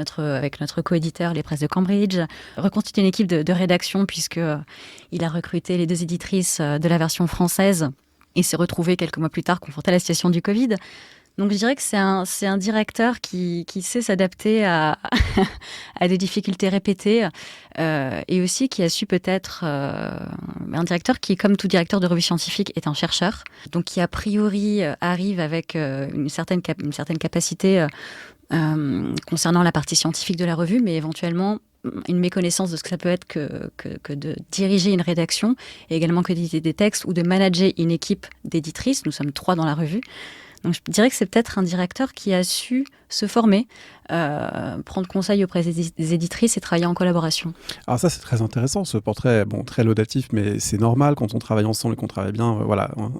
notre coéditeur, les presses de Cambridge, reconstituer une équipe de rédaction puisqu'il a recruté les 2 éditrices de la version française et s'est retrouvé quelques mois plus tard confronté à la situation du Covid. Donc je dirais que c'est un directeur qui sait s'adapter à des difficultés répétées et aussi qui a su peut-être un directeur qui, comme tout directeur de revue scientifique, est un chercheur, donc qui a priori arrive avec une certaine capacité concernant la partie scientifique de la revue, mais éventuellement une méconnaissance de ce que ça peut être que de diriger une rédaction et également que d'éditer des textes ou de manager une équipe d'éditrices. Nous sommes 3 dans la revue. Donc, je dirais que c'est peut-être un directeur qui a su se former, prendre conseil auprès des éditrices et travailler en collaboration. Alors ça, c'est très intéressant, ce portrait, très laudatif, mais c'est normal quand on travaille ensemble et qu'on travaille bien.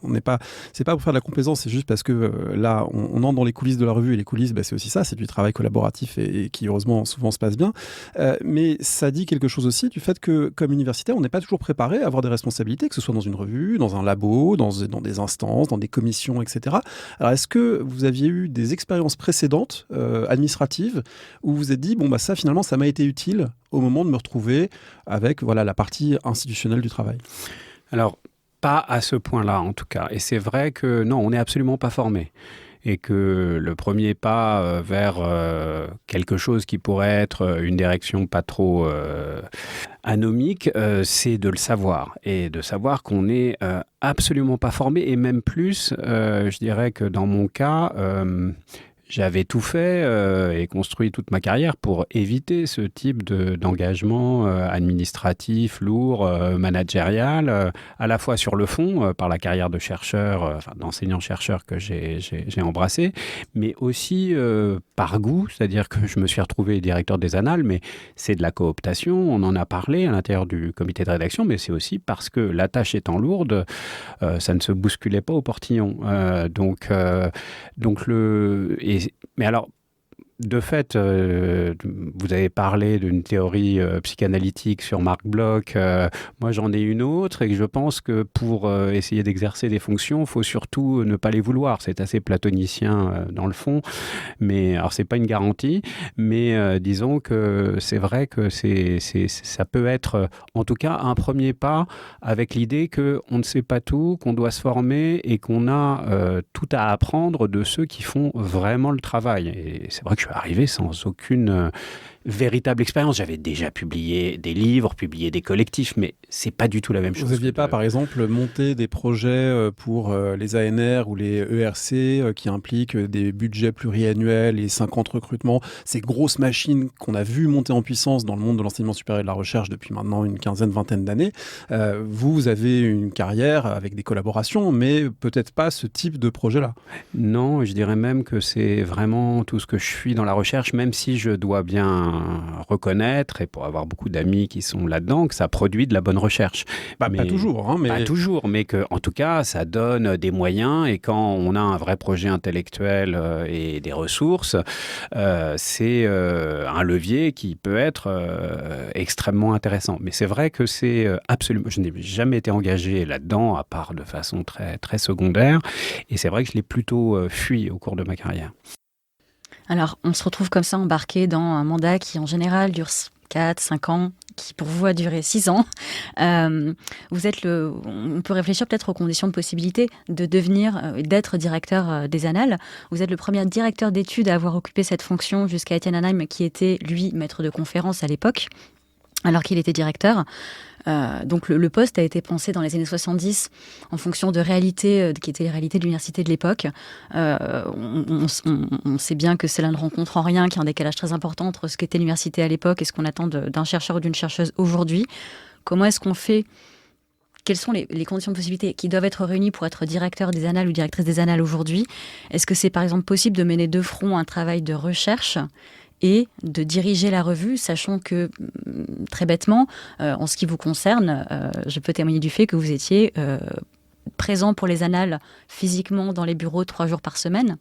On n'est pas, c'est pas pour faire de la complaisance, c'est juste parce que là, on entre dans les coulisses de la revue, et les coulisses, c'est aussi ça, c'est du travail collaboratif et qui, heureusement, souvent se passe bien. Mais ça dit quelque chose aussi du fait que, comme universitaire, on n'est pas toujours préparé à avoir des responsabilités, que ce soit dans une revue, dans un labo, dans des instances, dans des commissions, etc. Alors, est-ce que vous aviez eu des expériences précédentes administrative où vous vous êtes dit ça finalement ça m'a été utile au moment de me retrouver avec la partie institutionnelle du travail? Alors pas à ce point-là en tout cas, et c'est vrai que non, on n'est absolument pas formé. Et que le premier pas vers quelque chose qui pourrait être une direction pas trop anomique, c'est de le savoir. Et de savoir qu'on n'est absolument pas formé, et même plus, je dirais que dans mon cas, j'avais tout fait et construit toute ma carrière pour éviter ce type d'engagement administratif, lourd, managérial, à la fois sur le fond, par la carrière de chercheur, d'enseignant-chercheur que j'ai embrassé, mais aussi par goût, c'est-à-dire que je me suis retrouvé directeur des Annales, mais c'est de la cooptation, on en a parlé à l'intérieur du comité de rédaction, mais c'est aussi parce que la tâche étant lourde, ça ne se bousculait pas au portillon. Mais alors, de fait, vous avez parlé d'une théorie psychanalytique sur Marc Bloch. Moi, j'en ai une autre et je pense que pour essayer d'exercer des fonctions, il faut surtout ne pas les vouloir. C'est assez platonicien dans le fond, mais alors c'est pas une garantie. Mais disons que c'est vrai que ça peut être, en tout cas, un premier pas avec l'idée qu'on ne sait pas tout, qu'on doit se former et qu'on a tout à apprendre de ceux qui font vraiment le travail. Et c'est vrai que je suis arrivé sans aucune véritable expérience. J'avais déjà publié des livres, publié des collectifs, mais c'est pas du tout la même chose. Vous n'aviez pas, par exemple, monté des projets pour les ANR ou les ERC qui impliquent des budgets pluriannuels et 50 recrutements, ces grosses machines qu'on a vues monter en puissance dans le monde de l'enseignement supérieur et de la recherche depuis maintenant une quinzaine, vingtaine d'années. Vous avez une carrière avec des collaborations, mais peut-être pas ce type de projet-là. Non, je dirais même que c'est vraiment tout ce que je suis dans la recherche, même si je dois bien reconnaître, et pour avoir beaucoup d'amis qui sont là-dedans, que ça produit de la bonne recherche. Pas toujours, hein, mais... Pas toujours, mais que, en tout cas, ça donne des moyens, et quand on a un vrai projet intellectuel et des ressources, c'est un levier qui peut être extrêmement intéressant. Mais c'est vrai que c'est absolument... Je n'ai jamais été engagé là-dedans, à part de façon très, très secondaire, et c'est vrai que je l'ai plutôt fui au cours de ma carrière. Alors, on se retrouve comme ça embarqué dans un mandat qui, en général, dure 4, 5 ans, qui pour vous a duré 6 ans. On peut réfléchir peut-être aux conditions de possibilité de devenir, d'être directeur des Annales. Vous êtes le premier directeur d'études à avoir occupé cette fonction jusqu'à Étienne Anheim, qui était, lui, maître de conférence à l'époque, alors qu'il était directeur. Donc le poste a été pensé dans les années 70 en fonction de réalités qui étaient les réalités de l'université de l'époque. On sait bien que cela ne rencontre en rien, qu'il y a un décalage très important entre ce qu'était l'université à l'époque et ce qu'on attend d'un chercheur ou d'une chercheuse aujourd'hui. Comment est-ce qu'on fait ? Quelles sont les conditions de possibilité qui doivent être réunies pour être directeur des Annales ou directrice des Annales aujourd'hui ? Est-ce que c'est par exemple possible de mener de front un travail de recherche et de diriger la revue, sachant que, très bêtement, en ce qui vous concerne, je peux témoigner du fait que vous étiez présent pour les Annales physiquement dans les bureaux 3 jours par semaine,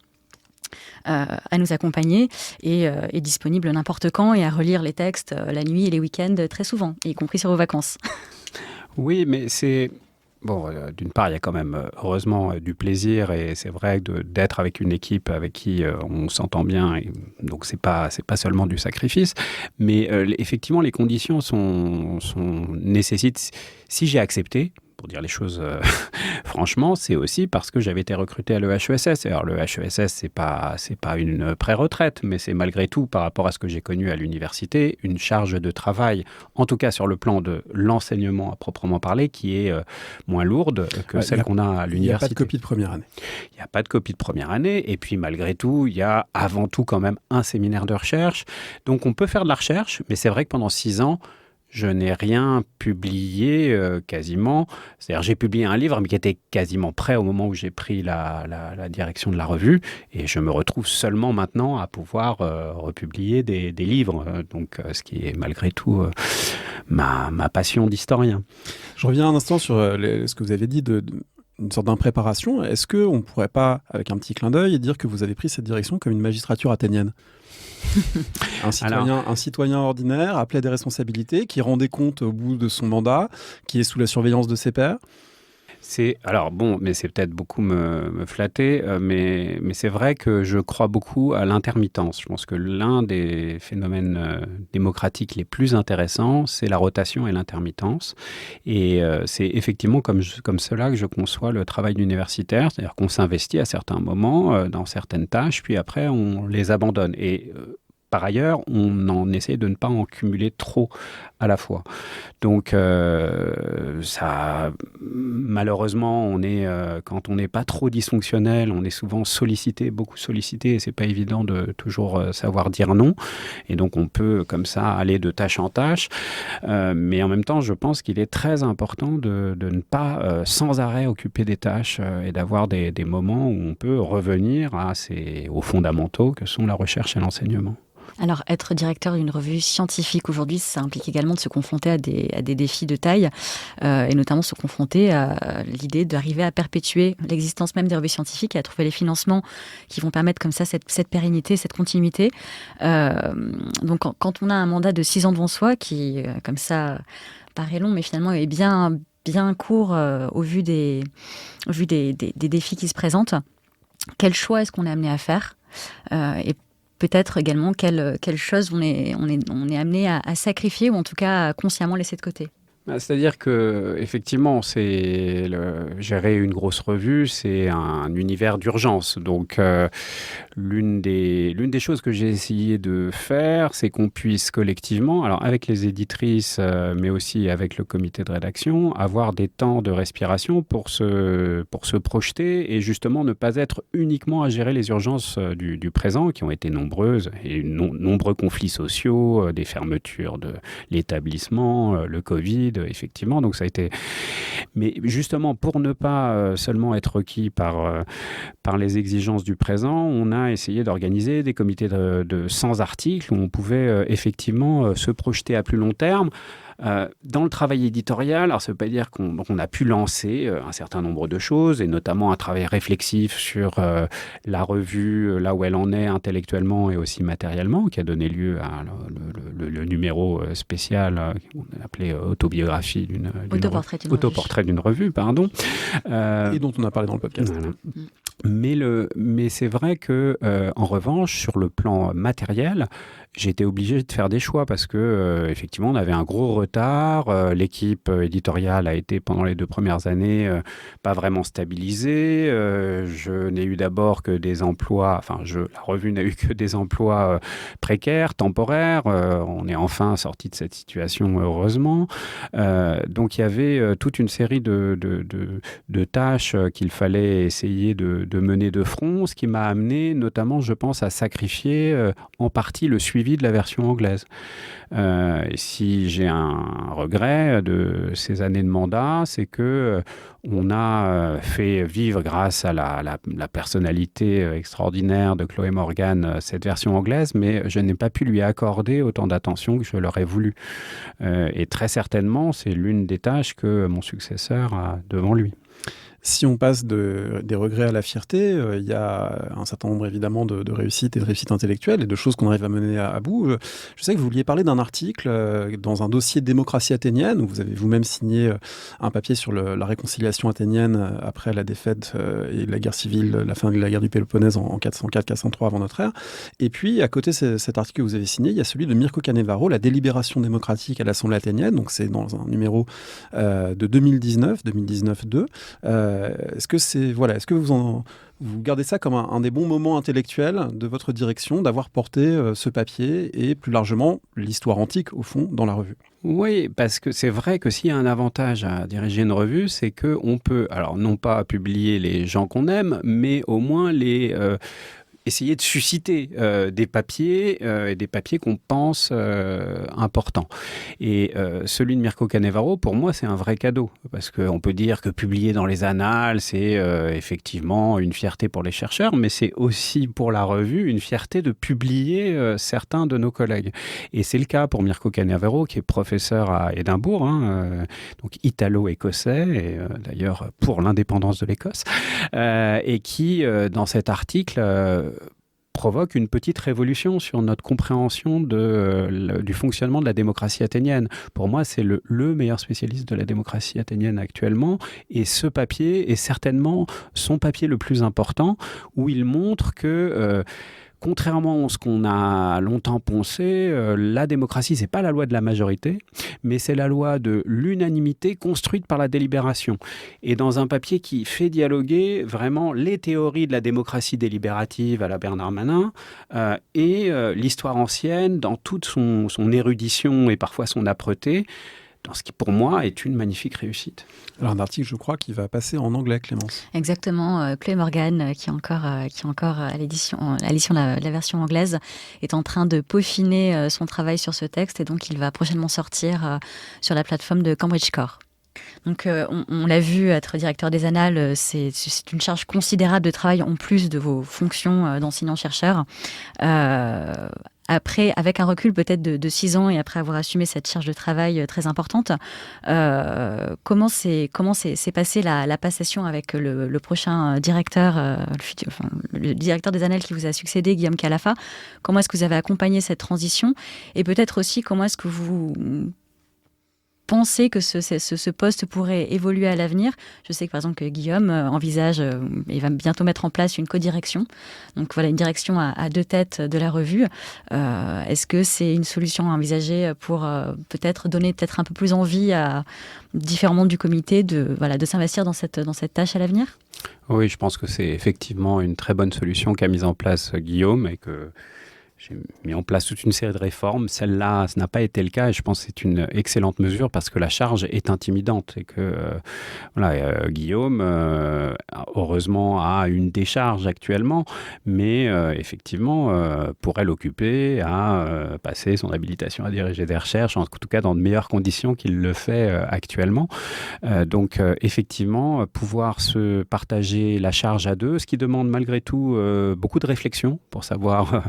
à nous accompagner et disponible n'importe quand et à relire les textes la nuit et les week-ends très souvent, y compris sur vos vacances. Oui, mais c'est... Bon, d'une part, il y a quand même, heureusement, du plaisir et c'est vrai d'être avec une équipe avec qui on s'entend bien. Et donc, c'est pas seulement du sacrifice. Mais effectivement, les conditions nécessitent... Si j'ai accepté, pour dire les choses franchement, c'est aussi parce que j'avais été recruté à l'EHESS. Alors, l'EHESS, c'est pas une pré-retraite, mais c'est malgré tout, par rapport à ce que j'ai connu à l'université, une charge de travail, en tout cas sur le plan de l'enseignement à proprement parler, qui est moins lourde que celle qu'on a à l'université. Il n'y a pas de copie de première année. Il n'y a pas de copie de première année. Et puis, malgré tout, il y a avant tout quand même un séminaire de recherche. Donc, on peut faire de la recherche, mais c'est vrai que pendant 6 ans, je n'ai rien publié quasiment. C'est-à-dire, j'ai publié un livre, mais qui était quasiment prêt au moment où j'ai pris la direction de la revue. Et je me retrouve seulement maintenant à pouvoir republier des livres. Donc, ce qui est malgré tout ma passion d'historien. Je reviens un instant sur ce que vous avez dit une sorte d'impréparation. Est-ce qu'on ne pourrait pas, avec un petit clin d'œil, dire que vous avez pris cette direction comme une magistrature athénienne ? Un citoyen ordinaire appelé à des responsabilités, qui rendait compte au bout de son mandat, qui est sous la surveillance de ses pairs. Mais c'est peut-être beaucoup me flatter, mais c'est vrai que je crois beaucoup à l'intermittence. Je pense que l'un des phénomènes démocratiques les plus intéressants, c'est la rotation et l'intermittence. Et c'est effectivement comme cela que je conçois le travail universitaire, c'est-à-dire qu'on s'investit à certains moments dans certaines tâches, puis après on les abandonne. Et par ailleurs, on en essaie de ne pas en cumuler trop à la fois. Donc, malheureusement, quand on n'est pas trop dysfonctionnel, on est souvent beaucoup sollicité, et c'est pas évident de toujours savoir dire non. Et donc, on peut comme ça aller de tâche en tâche. Mais en même temps, je pense qu'il est très important de ne pas sans arrêt occuper des tâches et d'avoir des moments où on peut revenir aux fondamentaux que sont la recherche et l'enseignement. Alors, être directeur d'une revue scientifique aujourd'hui, ça implique également de se confronter à des défis de taille, et notamment se confronter à l'idée d'arriver à perpétuer l'existence même des revues scientifiques et à trouver les financements qui vont permettre comme ça cette pérennité, cette continuité. Donc, quand on a un mandat de 6 ans devant soi, qui, comme ça, paraît long, mais finalement est bien court au vu des défis qui se présentent, quel choix est-ce qu'on est amené à faire et peut-être également quelle chose on est amené à sacrifier ou en tout cas à consciemment laisser de côté. C'est-à-dire que effectivement, gérer une grosse revue, c'est un univers d'urgence. Donc, l'une des choses que j'ai essayé de faire, c'est qu'on puisse collectivement, alors avec les éditrices, mais aussi avec le comité de rédaction, avoir des temps de respiration pour se projeter et justement ne pas être uniquement à gérer les urgences du présent, qui ont été nombreuses, et nombreux conflits sociaux, des fermetures de l'établissement, le Covid, effectivement. Donc ça a été... Mais justement, pour ne pas seulement être requis par les exigences du présent, on a essayé d'organiser des comités de 100 articles où on pouvait effectivement se projeter à plus long terme. Dans le travail éditorial, alors ça ne veut pas dire qu'on a pu lancer un certain nombre de choses, et notamment un travail réflexif sur la revue, là où elle en est intellectuellement et aussi matériellement, qui a donné lieu à le numéro spécial qu'on a appelé autobiographie autoportrait d'une revue, pardon. Et dont on a parlé dans le podcast. Voilà. Mais c'est vrai que, en revanche, sur le plan matériel, j'étais obligé de faire des choix parce que effectivement, on avait un gros retard. L'équipe éditoriale a été, pendant les 2 premières années, pas vraiment stabilisée. Je n'ai eu d'abord que des emplois, la revue n'a eu que des emplois précaires, temporaires. On est enfin sorti de cette situation, heureusement. Donc, il y avait toute une série de tâches qu'il fallait essayer de mener de front, ce qui m'a amené notamment, je pense, à sacrifier en partie le suivi de la version anglaise. Et si j'ai un regret de ces années de mandat, c'est que on a fait vivre, grâce à la personnalité extraordinaire de Chloé Morgan, cette version anglaise, mais je n'ai pas pu lui accorder autant d'attention que je l'aurais voulu. Et très certainement, c'est l'une des tâches que mon successeur a devant lui. Si on passe des regrets à la fierté, il y a un certain nombre évidemment de réussites et de réussites intellectuelles et de choses qu'on arrive à mener à bout. Je sais que vous vouliez parler d'un article dans un dossier démocratie athénienne, où vous avez vous-même signé un papier sur la réconciliation athénienne après la défaite et la guerre civile, la fin de la guerre du Péloponnèse en 404-403 avant notre ère. Et puis, à côté de cet article que vous avez signé, il y a celui de Mirko Canevaro, la délibération démocratique à l'Assemblée athénienne. Donc, c'est dans un numéro de 2019-2. Est-ce que vous gardez ça comme un des bons moments intellectuels de votre direction, d'avoir porté ce papier et plus largement l'histoire antique, au fond, dans la revue ? Oui, parce que c'est vrai que s'il y a un avantage à diriger une revue, c'est qu'on peut, alors non pas publier les gens qu'on aime, mais au moins essayer de susciter des papiers et des papiers qu'on pense importants. Et celui de Mirko Canevaro, pour moi, c'est un vrai cadeau. Parce qu'on peut dire que publier dans les annales, c'est effectivement une fierté pour les chercheurs, mais c'est aussi pour la revue une fierté de publier certains de nos collègues. Et c'est le cas pour Mirko Canevaro, qui est professeur à Édimbourg, donc italo-écossais, et d'ailleurs pour l'indépendance de l'Écosse, et qui, dans cet article, provoque une petite révolution sur notre compréhension du fonctionnement de la démocratie athénienne. Pour moi, c'est le meilleur spécialiste de la démocratie athénienne actuellement, et ce papier est certainement son papier le plus important, où il montre que contrairement à ce qu'on a longtemps pensé, la démocratie, c'est pas la loi de la majorité, mais c'est la loi de l'unanimité construite par la délibération. Et dans un papier qui fait dialoguer vraiment les théories de la démocratie délibérative à la Bernard Manin et l'histoire ancienne dans toute son érudition et parfois son âpreté, dans ce qui, pour moi, est une magnifique réussite. Alors, un article, je crois, qui va passer en anglais, Clémence. Exactement. Chloé Morgan, qui est encore à l'édition de la version anglaise, est en train de peaufiner son travail sur ce texte et donc il va prochainement sortir sur la plateforme de Cambridge Core. Donc, on l'a vu, être directeur des Annales, c'est une charge considérable de travail en plus de vos fonctions d'enseignant-chercheur. Après, avec un recul peut-être de 6 ans et après avoir assumé cette charge de travail très importante, comment s'est passée la passation avec le prochain directeur, le directeur des Annales qui vous a succédé, Guillaume Calafa? Comment est-ce que vous avez accompagné cette transition? Et peut-être aussi, comment est-ce que vous pensez que ce poste pourrait évoluer à l'avenir? Je sais que par exemple que Guillaume envisage et va bientôt mettre en place une codirection. Donc voilà, une direction à 2 têtes de la revue. Est-ce que c'est une solution envisagée pour peut-être donner un peu plus envie à différents membres du comité de s'investir dans cette tâche à l'avenir? Oui, je pense que c'est effectivement une très bonne solution qu'a mise en place Guillaume et que j'ai mis en place toute une série de réformes. Celle-là, ce n'a pas été le cas et je pense que c'est une excellente mesure parce que la charge est intimidante et que Guillaume, heureusement, a une décharge actuellement, mais effectivement, pourrait l'occuper à passer son habilitation à diriger des recherches, en tout cas dans de meilleures conditions qu'il le fait actuellement. Donc, effectivement, pouvoir se partager la charge à 2, ce qui demande malgré tout beaucoup de réflexion pour savoir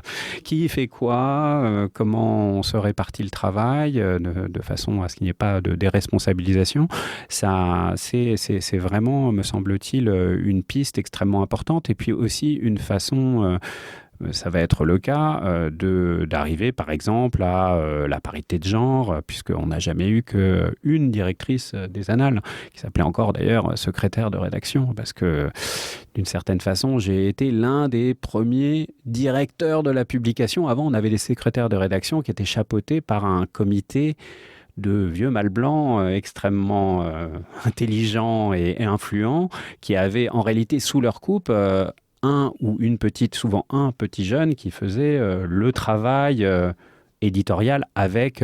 qui fait quoi, comment on se répartit le travail, de façon à ce qu'il n'y ait pas de déresponsabilisation. Ça, c'est vraiment, me semble-t-il, une piste extrêmement importante et puis aussi une façon... ça va être le cas d'arriver, par exemple, à la parité de genre, puisqu'on n'a jamais eu qu'une directrice des Annales, qui s'appelait encore d'ailleurs secrétaire de rédaction, parce que d'une certaine façon, j'ai été l'un des premiers directeurs de la publication. Avant, on avait des secrétaires de rédaction qui étaient chapeautés par un comité de vieux mâles blancs extrêmement intelligents et influents, qui avaient en réalité sous leur coupe un ou une petite, souvent un petit jeune qui faisait le travail éditorial avec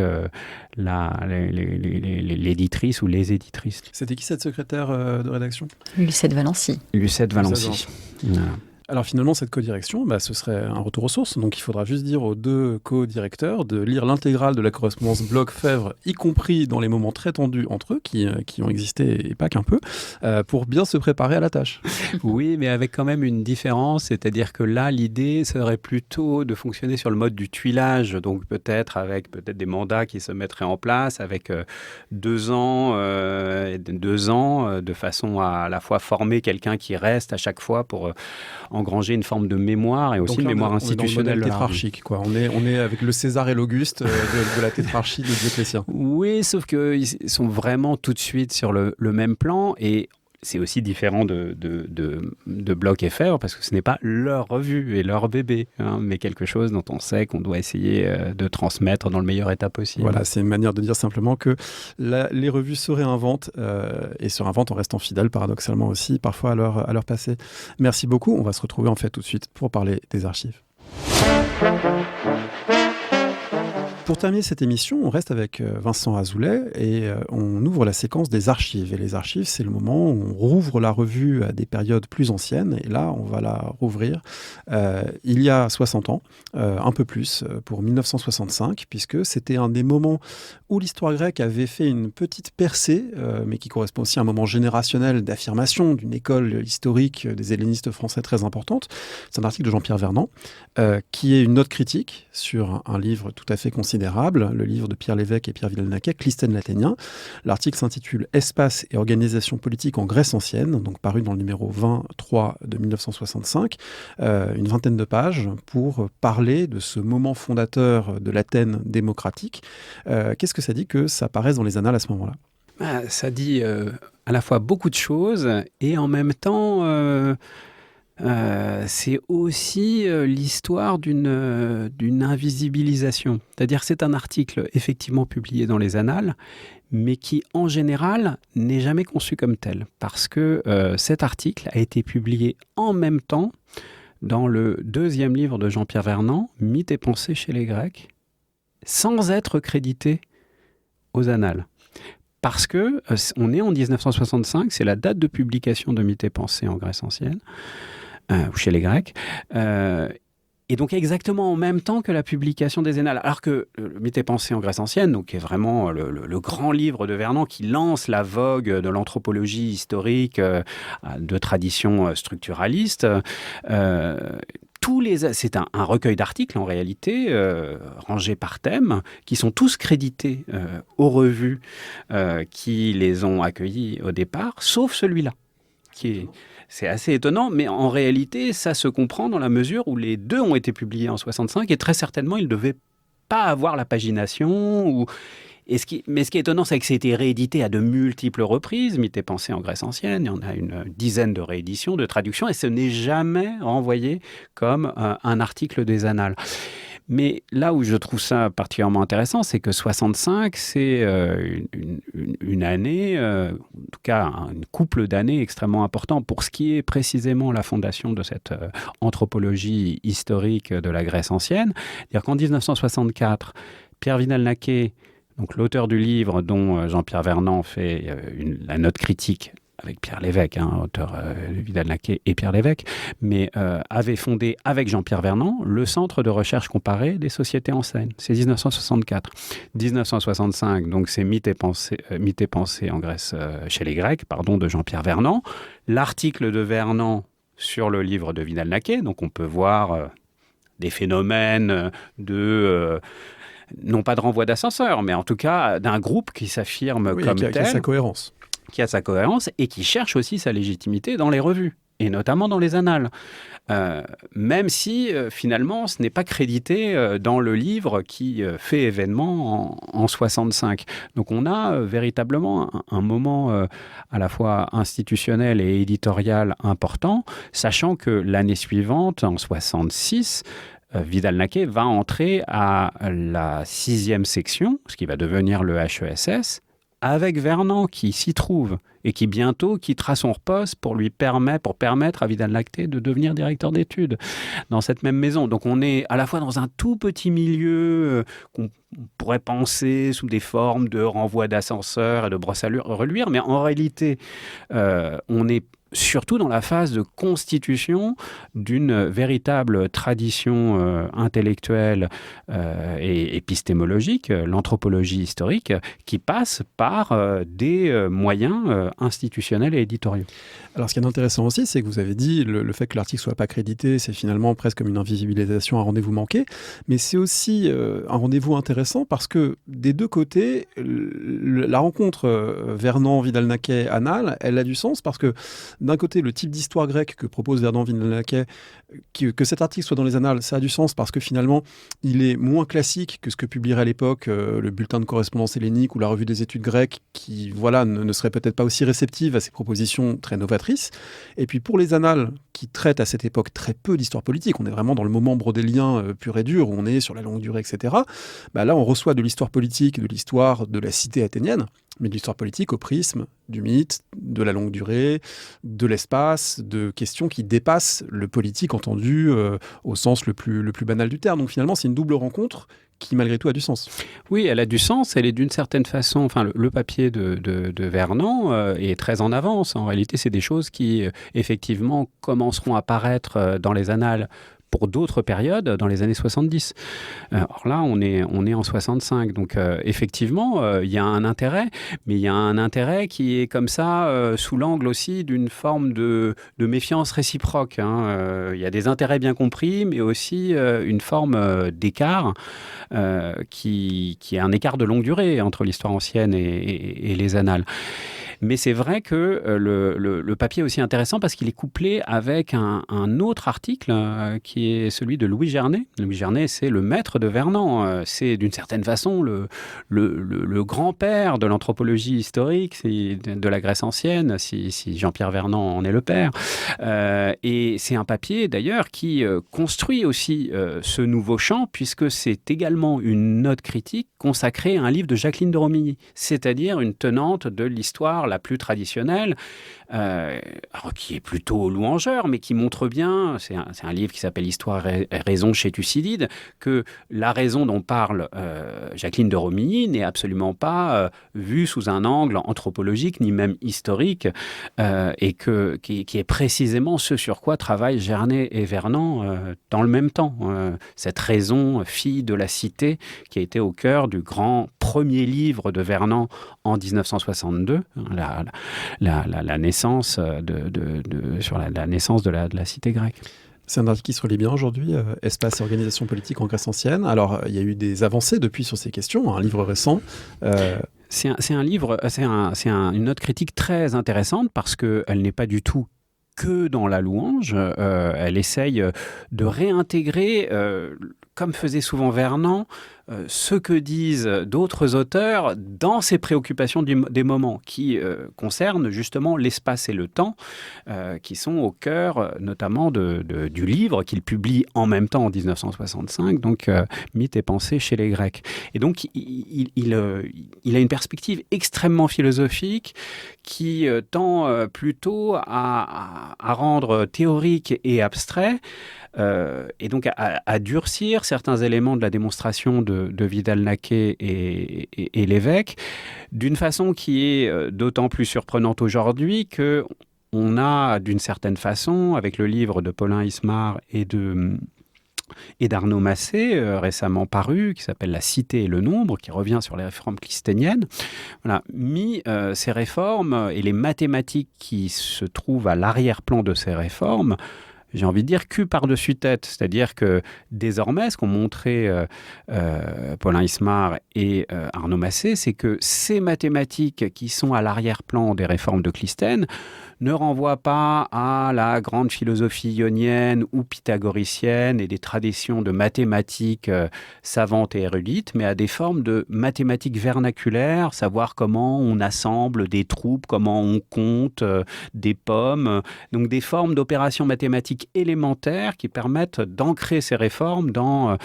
l'éditrice ou les éditrices. C'était qui cette secrétaire de rédaction? Lucette Valency. Lucette Valency. Voilà. Alors finalement, cette codirection, ce serait un retour aux sources. Donc il faudra juste dire aux 2 co-directeurs de lire l'intégrale de la correspondance Bloch-Fèvre, y compris dans les moments très tendus entre eux, qui ont existé et pas qu'un peu, pour bien se préparer à la tâche. Oui, mais avec quand même une différence, c'est-à-dire que là, l'idée serait plutôt de fonctionner sur le mode du tuilage, donc peut-être des mandats qui se mettraient en place, avec 2 ans, de façon à la fois former quelqu'un qui reste à chaque fois pour engranger une forme de mémoire et aussi donc là, une mémoire institutionnelle. On est dans le modèle tétrarchique, quoi. On est avec le César et l'Auguste de la tétrarchie de Dioclétien. Oui, sauf qu'ils sont vraiment tout de suite sur le même plan et c'est aussi différent de Bloch et Fèvre parce que ce n'est pas leur revue et leur bébé, mais quelque chose dont on sait qu'on doit essayer de transmettre dans le meilleur état possible. Voilà, c'est une manière de dire simplement que les revues se réinventent et se réinventent en restant fidèles, paradoxalement aussi, parfois à leur passé. Merci beaucoup. On va se retrouver en fait tout de suite pour parler des archives. Pour terminer cette émission, on reste avec Vincent Azoulay et on ouvre la séquence des archives. Et les archives, c'est le moment où on rouvre la revue à des périodes plus anciennes. Et là, on va la rouvrir il y a 60 ans, un peu plus, pour 1965, puisque c'était un des moments où l'histoire grecque avait fait une petite percée, mais qui correspond aussi à un moment générationnel d'affirmation d'une école historique des hellénistes français très importante. C'est un article de Jean-Pierre Vernant, qui est une note critique sur un livre tout à fait considérable, le livre de Pierre Lévesque et Pierre Villel-Naquet, Clisthène l'Athénien. L'article s'intitule « Espace et organisation politique en Grèce ancienne », donc paru dans le numéro 23 de 1965, une vingtaine de pages pour parler de ce moment fondateur de l'Athènes démocratique. Qu'est-ce que ça dit que ça apparaisse dans les annales à ce moment-là ? Ça dit à la fois beaucoup de choses et en même temps c'est aussi l'histoire d'une invisibilisation. C'est-à-dire que c'est un article effectivement publié dans les Annales, mais qui en général n'est jamais conçu comme tel, parce que cet article a été publié en même temps dans le 2e livre de Jean-Pierre Vernant, Mythes et pensées chez les Grecs, sans être crédité aux Annales. Parce que on est en 1965, c'est la date de publication de Mythes et pensées en Grèce ancienne, ou chez les Grecs, et donc exactement en même temps que la publication des Annales. Alors que le Mythes et pensées en Grèce ancienne, donc, qui est vraiment le grand livre de Vernant qui lance la vogue de l'anthropologie historique de tradition structuraliste, c'est un recueil d'articles en réalité, rangés par thème, qui sont tous crédités aux revues qui les ont accueillis au départ, sauf celui-là, c'est assez étonnant, mais en réalité, ça se comprend dans la mesure où les deux ont été publiés en 65 et très certainement, ils ne devaient pas avoir la pagination. Mais ce qui est étonnant, c'est que ça a été réédité à de multiples reprises. Mythes et pensées en Grèce ancienne, il y en a une dizaine de rééditions, de traductions, et ce n'est jamais renvoyé comme un article des Annales. Mais là où je trouve ça particulièrement intéressant, c'est que 65, c'est une année, en tout cas une couple d'années extrêmement important pour ce qui est précisément la fondation de cette anthropologie historique de la Grèce ancienne. C'est-à-dire qu'en 1964, Pierre Vidal-Naquet, donc l'auteur du livre dont Jean-Pierre Vernant fait la note critique, avec Pierre Lévesque, auteur Vidal-Naquet et Pierre Lévesque, mais avait fondé avec Jean-Pierre Vernant le Centre de recherche comparée des sociétés en scène. C'est 1964. 1965, donc c'est Mythes et pensées en Grèce chez les Grecs, de Jean-Pierre Vernant. L'article de Vernant sur le livre de Vidal-Naquet, donc on peut voir des phénomènes non pas de renvoi d'ascenseur, mais en tout cas d'un groupe qui s'affirme comme tel. Qui a sa cohérence. Qui a sa cohérence et qui cherche aussi sa légitimité dans les revues, et notamment dans les Annales. Même si, finalement, ce n'est pas crédité dans le livre qui fait événement en 65. Donc on a véritablement un moment à la fois institutionnel et éditorial important, sachant que l'année suivante, en 66, Vidal-Naquet va entrer à la 6e section, ce qui va devenir le HESS, avec Vernant qui s'y trouve et qui bientôt quittera son poste pour permettre à Vidal-Naquet de devenir directeur d'études dans cette même maison. Donc on est à la fois dans un tout petit milieu qu'on pourrait penser sous des formes de renvoi d'ascenseur et de brosse à reluire, mais en réalité on est surtout dans la phase de constitution d'une véritable tradition intellectuelle et épistémologique, l'anthropologie historique, qui passe par des moyens institutionnels et éditoriaux. Alors, ce qui est intéressant aussi, c'est que vous avez dit le fait que l'article ne soit pas crédité, c'est finalement presque comme une invisibilisation, un rendez-vous manqué, mais c'est aussi un rendez-vous intéressant parce que des deux côtés, la rencontre Vernant-Vidal-Naquet-Annales, elle a du sens parce que d'un côté, le type d'histoire grecque que propose Vernant-Vidal-Naquet, que cet article soit dans les Annales, ça a du sens parce que finalement, il est moins classique que ce que publierait à l'époque le bulletin de correspondance hellénique ou la revue des études grecques qui, ne serait peut-être pas aussi réceptive à ces propositions très novatrices. Et puis pour les Annales, qui traitent à cette époque très peu d'histoire politique, on est vraiment dans le moment brodélien pur et dur, où on est sur la longue durée, etc. Là, on reçoit de l'histoire politique, de l'histoire de la cité athénienne, mais de l'histoire politique au prisme du mythe, de la longue durée, de l'espace, de questions qui dépassent le politique entendu au sens le plus banal du terme. Donc finalement, c'est une double rencontre qui malgré tout a du sens. Oui, elle a du sens, elle est d'une certaine façon, le papier de Vernant est très en avance. En réalité, c'est des choses qui, effectivement, commenceront à apparaître dans les Annales pour d'autres périodes dans les années 70. Or là, on est en 65. Donc, effectivement, il y a un intérêt, mais il y a un intérêt qui est comme ça, sous l'angle aussi d'une forme de méfiance réciproque. Il y a des intérêts bien compris, mais aussi une forme d'écart qui est un écart de longue durée entre l'histoire ancienne et les Annales. Mais c'est vrai que le papier est aussi intéressant parce qu'il est couplé avec un autre article qui est celui de Louis Gernet. Louis Gernet, c'est le maître de Vernant. C'est d'une certaine façon le grand-père de l'anthropologie historique de la Grèce ancienne, si Jean-Pierre Vernant en est le père. Et c'est un papier d'ailleurs qui construit aussi ce nouveau champ, puisque c'est également une note critique consacrée à un livre de Jacqueline de Romilly, c'est-à-dire une tenante de l'histoire la plus traditionnelle, qui est plutôt louangeur, mais qui montre bien, c'est un livre qui s'appelle Histoire et raison chez Thucydide, que la raison dont parle Jacqueline de Romilly n'est absolument pas vue sous un angle anthropologique ni même historique, et qui est précisément ce sur quoi travaillent Gernet et Vernant dans le même temps. Cette raison, fille de la cité, qui a été au cœur du grand premier livre de Vernant en 1962, la naissance sur la naissance de la cité grecque. C'est un article qui se relie bien aujourd'hui, Espace et organisation politique en Grèce ancienne. Alors, il y a eu des avancées depuis sur ces questions, un livre récent. C'est un livre, une note critique très intéressante parce qu'elle n'est pas du tout que dans la louange. Elle essaye de réintégrer, comme faisait souvent Vernant, ce que disent d'autres auteurs dans ses préoccupations des moments qui concernent justement l'espace et le temps, qui sont au cœur notamment du livre qu'il publie en même temps en 1965, donc Mythes et pensées chez les Grecs. Et donc il a une perspective extrêmement philosophique qui tend plutôt à rendre théorique et abstrait, et donc à durcir certains éléments de la démonstration de Vidal-Naquet et Lévesque, d'une façon qui est d'autant plus surprenante aujourd'hui qu'on a, d'une certaine façon, avec le livre de Paulin Ismar et d'Arnaud Massé, récemment paru, qui s'appelle La Cité et le Nombre, qui revient sur les réformes clisténiennes, mis ces réformes et les mathématiques qui se trouvent à l'arrière-plan de ces réformes, j'ai envie de dire, cul par-dessus tête. C'est-à-dire que désormais, ce qu'ont montré Paulin Ismar et Arnaud Massé, c'est que ces mathématiques qui sont à l'arrière-plan des réformes de Clisthène ne renvoient pas à la grande philosophie ionienne ou pythagoricienne et des traditions de mathématiques savantes et érudites, mais à des formes de mathématiques vernaculaires, savoir comment on assemble des troupes, comment on compte des pommes, donc des formes d'opérations mathématiques élémentaires qui permettent d'ancrer ces réformes dans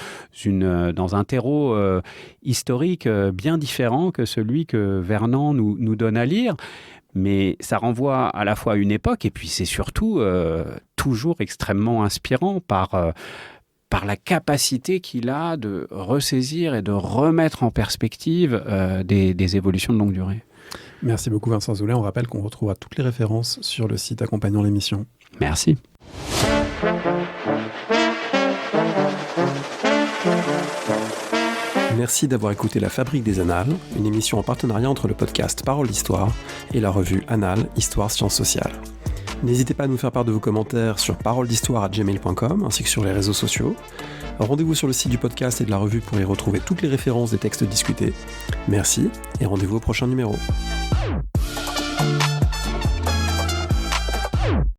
un terreau historique bien différent que celui que Vernant nous donne à lire. Mais ça renvoie à la fois à une époque, et puis c'est surtout toujours extrêmement inspirant par la capacité qu'il a de ressaisir et de remettre en perspective des évolutions de longue durée. Merci beaucoup Vincent Zoulet. On rappelle qu'on retrouvera toutes les références sur le site accompagnant l'émission. Merci. Merci d'avoir écouté La Fabrique des Annales, une émission en partenariat entre le podcast Parole d'Histoire et la revue Annales, Histoire, Sciences Sociales. N'hésitez pas à nous faire part de vos commentaires sur paroledhistoire@gmail.com ainsi que sur les réseaux sociaux. Rendez-vous sur le site du podcast et de la revue pour y retrouver toutes les références des textes discutés. Merci et rendez-vous au prochain numéro.